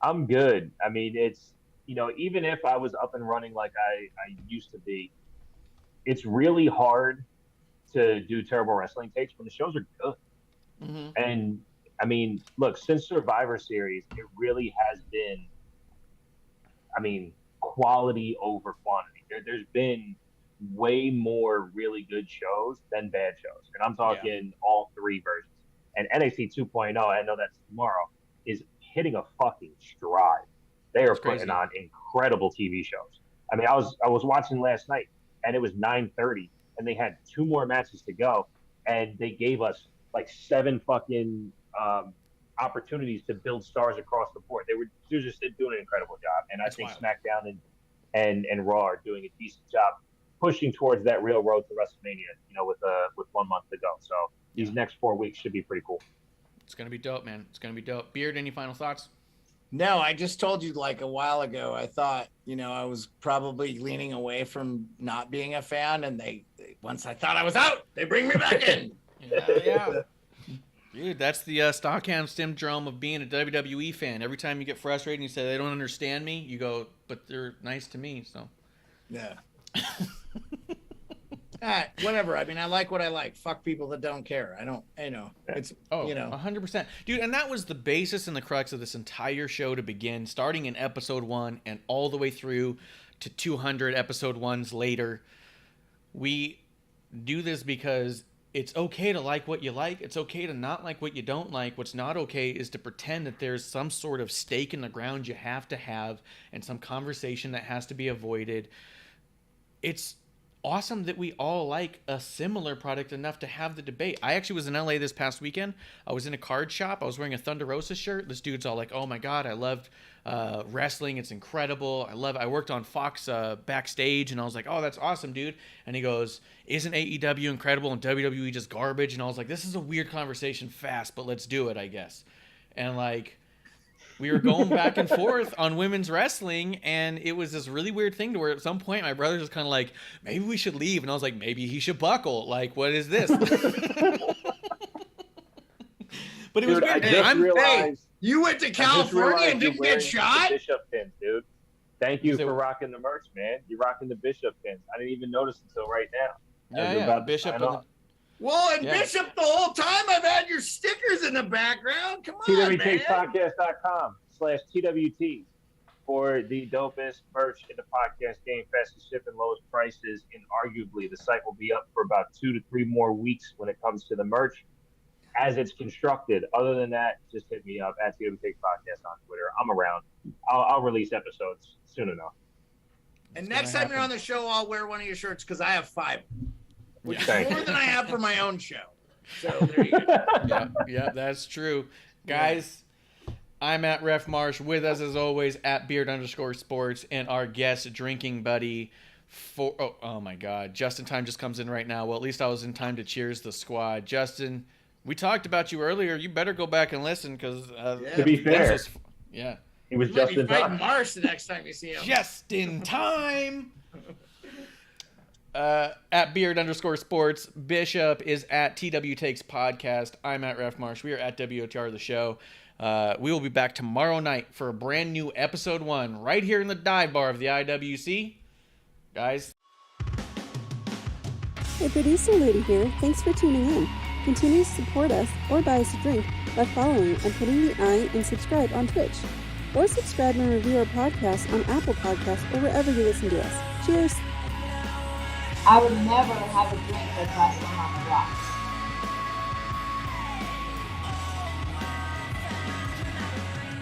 I'm good. I mean, it's, even if I was up and running like I used to be, it's really hard to do terrible wrestling takes when the shows are good. Mm-hmm. And, I mean, look, since Survivor Series, it really has been, quality over quantity. There's been way more really good shows than bad shows. And I'm talking all three versions. And NXT 2.0, I know that's tomorrow, is hitting a fucking stride. They are putting on incredible TV shows. I mean, I was watching last night, and it was 9:30, and they had 2 more matches to go, and they gave us like 7 fucking opportunities to build stars across the board. They were just doing an incredible job. And I think SmackDown and Raw are doing a decent job pushing towards that real road to WrestleMania, with 1 month to go. So these next 4 weeks should be pretty cool. It's going to be dope, man. It's going to be dope. Beard, any final thoughts? No, I just told you like a while ago, I thought, I was probably leaning away from not being a fan. And they once I thought I was out, they bring me back in. Yeah. Dude, that's the Stockholm syndrome of being a WWE fan. Every time you get frustrated and you say they don't understand me, you go, but they're nice to me. So, yeah. Whatever. I mean, I like what I like. Fuck people that don't care. It's 100%. Dude, and that was the basis and the crux of this entire show to begin, starting in episode 1 and all the way through to 200 episode 1s later. We do this because it's okay to like what you like. It's okay to not like what you don't like. What's not okay is to pretend that there's some sort of stake in the ground you have to have and some conversation that has to be avoided. It's awesome that we all like a similar product enough to have the debate. I actually was in LA this past weekend. I was in a card shop. I was wearing a Thunder Rosa shirt. This dude's all like, oh my God, I loved wrestling. It's incredible. I worked on Fox backstage, and I was like, oh, that's awesome, dude. And he goes, isn't AEW incredible and WWE just garbage? And I was like, this is a weird conversation fast, but let's do it, I guess. And like, we were going back and forth on women's wrestling, and it was this really weird thing to where at some point my brother was kind of like, maybe we should leave. And I was like, maybe he should buckle. Like, what is this? But it was weird. Hey, you went to California and didn't get shot? Bishop pins, dude. Thank you for rocking the merch, man. You're rocking the Bishop pins. I didn't even notice until right now. Yeah, Bishop. Bishop, the whole time I've had your stickers in the background. Come on, TWTpodcast.com/TWT for the dopest merch in the podcast game, fastest shipping, lowest prices, and arguably the site will be up for about 2 to 3 more weeks when it comes to the merch as it's constructed. Other than that, just hit me up at TWT Podcast on Twitter. I'm around. I'll release episodes soon enough. And next time you're on the show, I'll wear one of your shirts because I have 5. Which is more than I have for my own show. So there you go. Yeah, that's true. Guys, I'm at Ref Marsh. With us, as always, at Beard_sports, and our guest drinking buddy oh my God. Justin Time just comes in right now. Well, at least I was in time to cheers the squad. Justin, we talked about you earlier. You better go back and listen because to be fair, he was just in time. Marsh the next time you see him. Just in time. At Beard_sports. Bishop is at TW Takes Podcast. I'm at Ref Marsh. We are at WHR The Show. We will be back tomorrow night for a brand new episode 1 right here in the dive bar of the IWC. Guys. Hey, producer Lady here. Thanks for tuning in. Continue to support us or buy us a drink by following and putting the I in subscribe on Twitch. Or subscribe and review our podcast on Apple Podcasts or wherever you listen to us. Cheers! I would never have a drink with wrestling on the rocks.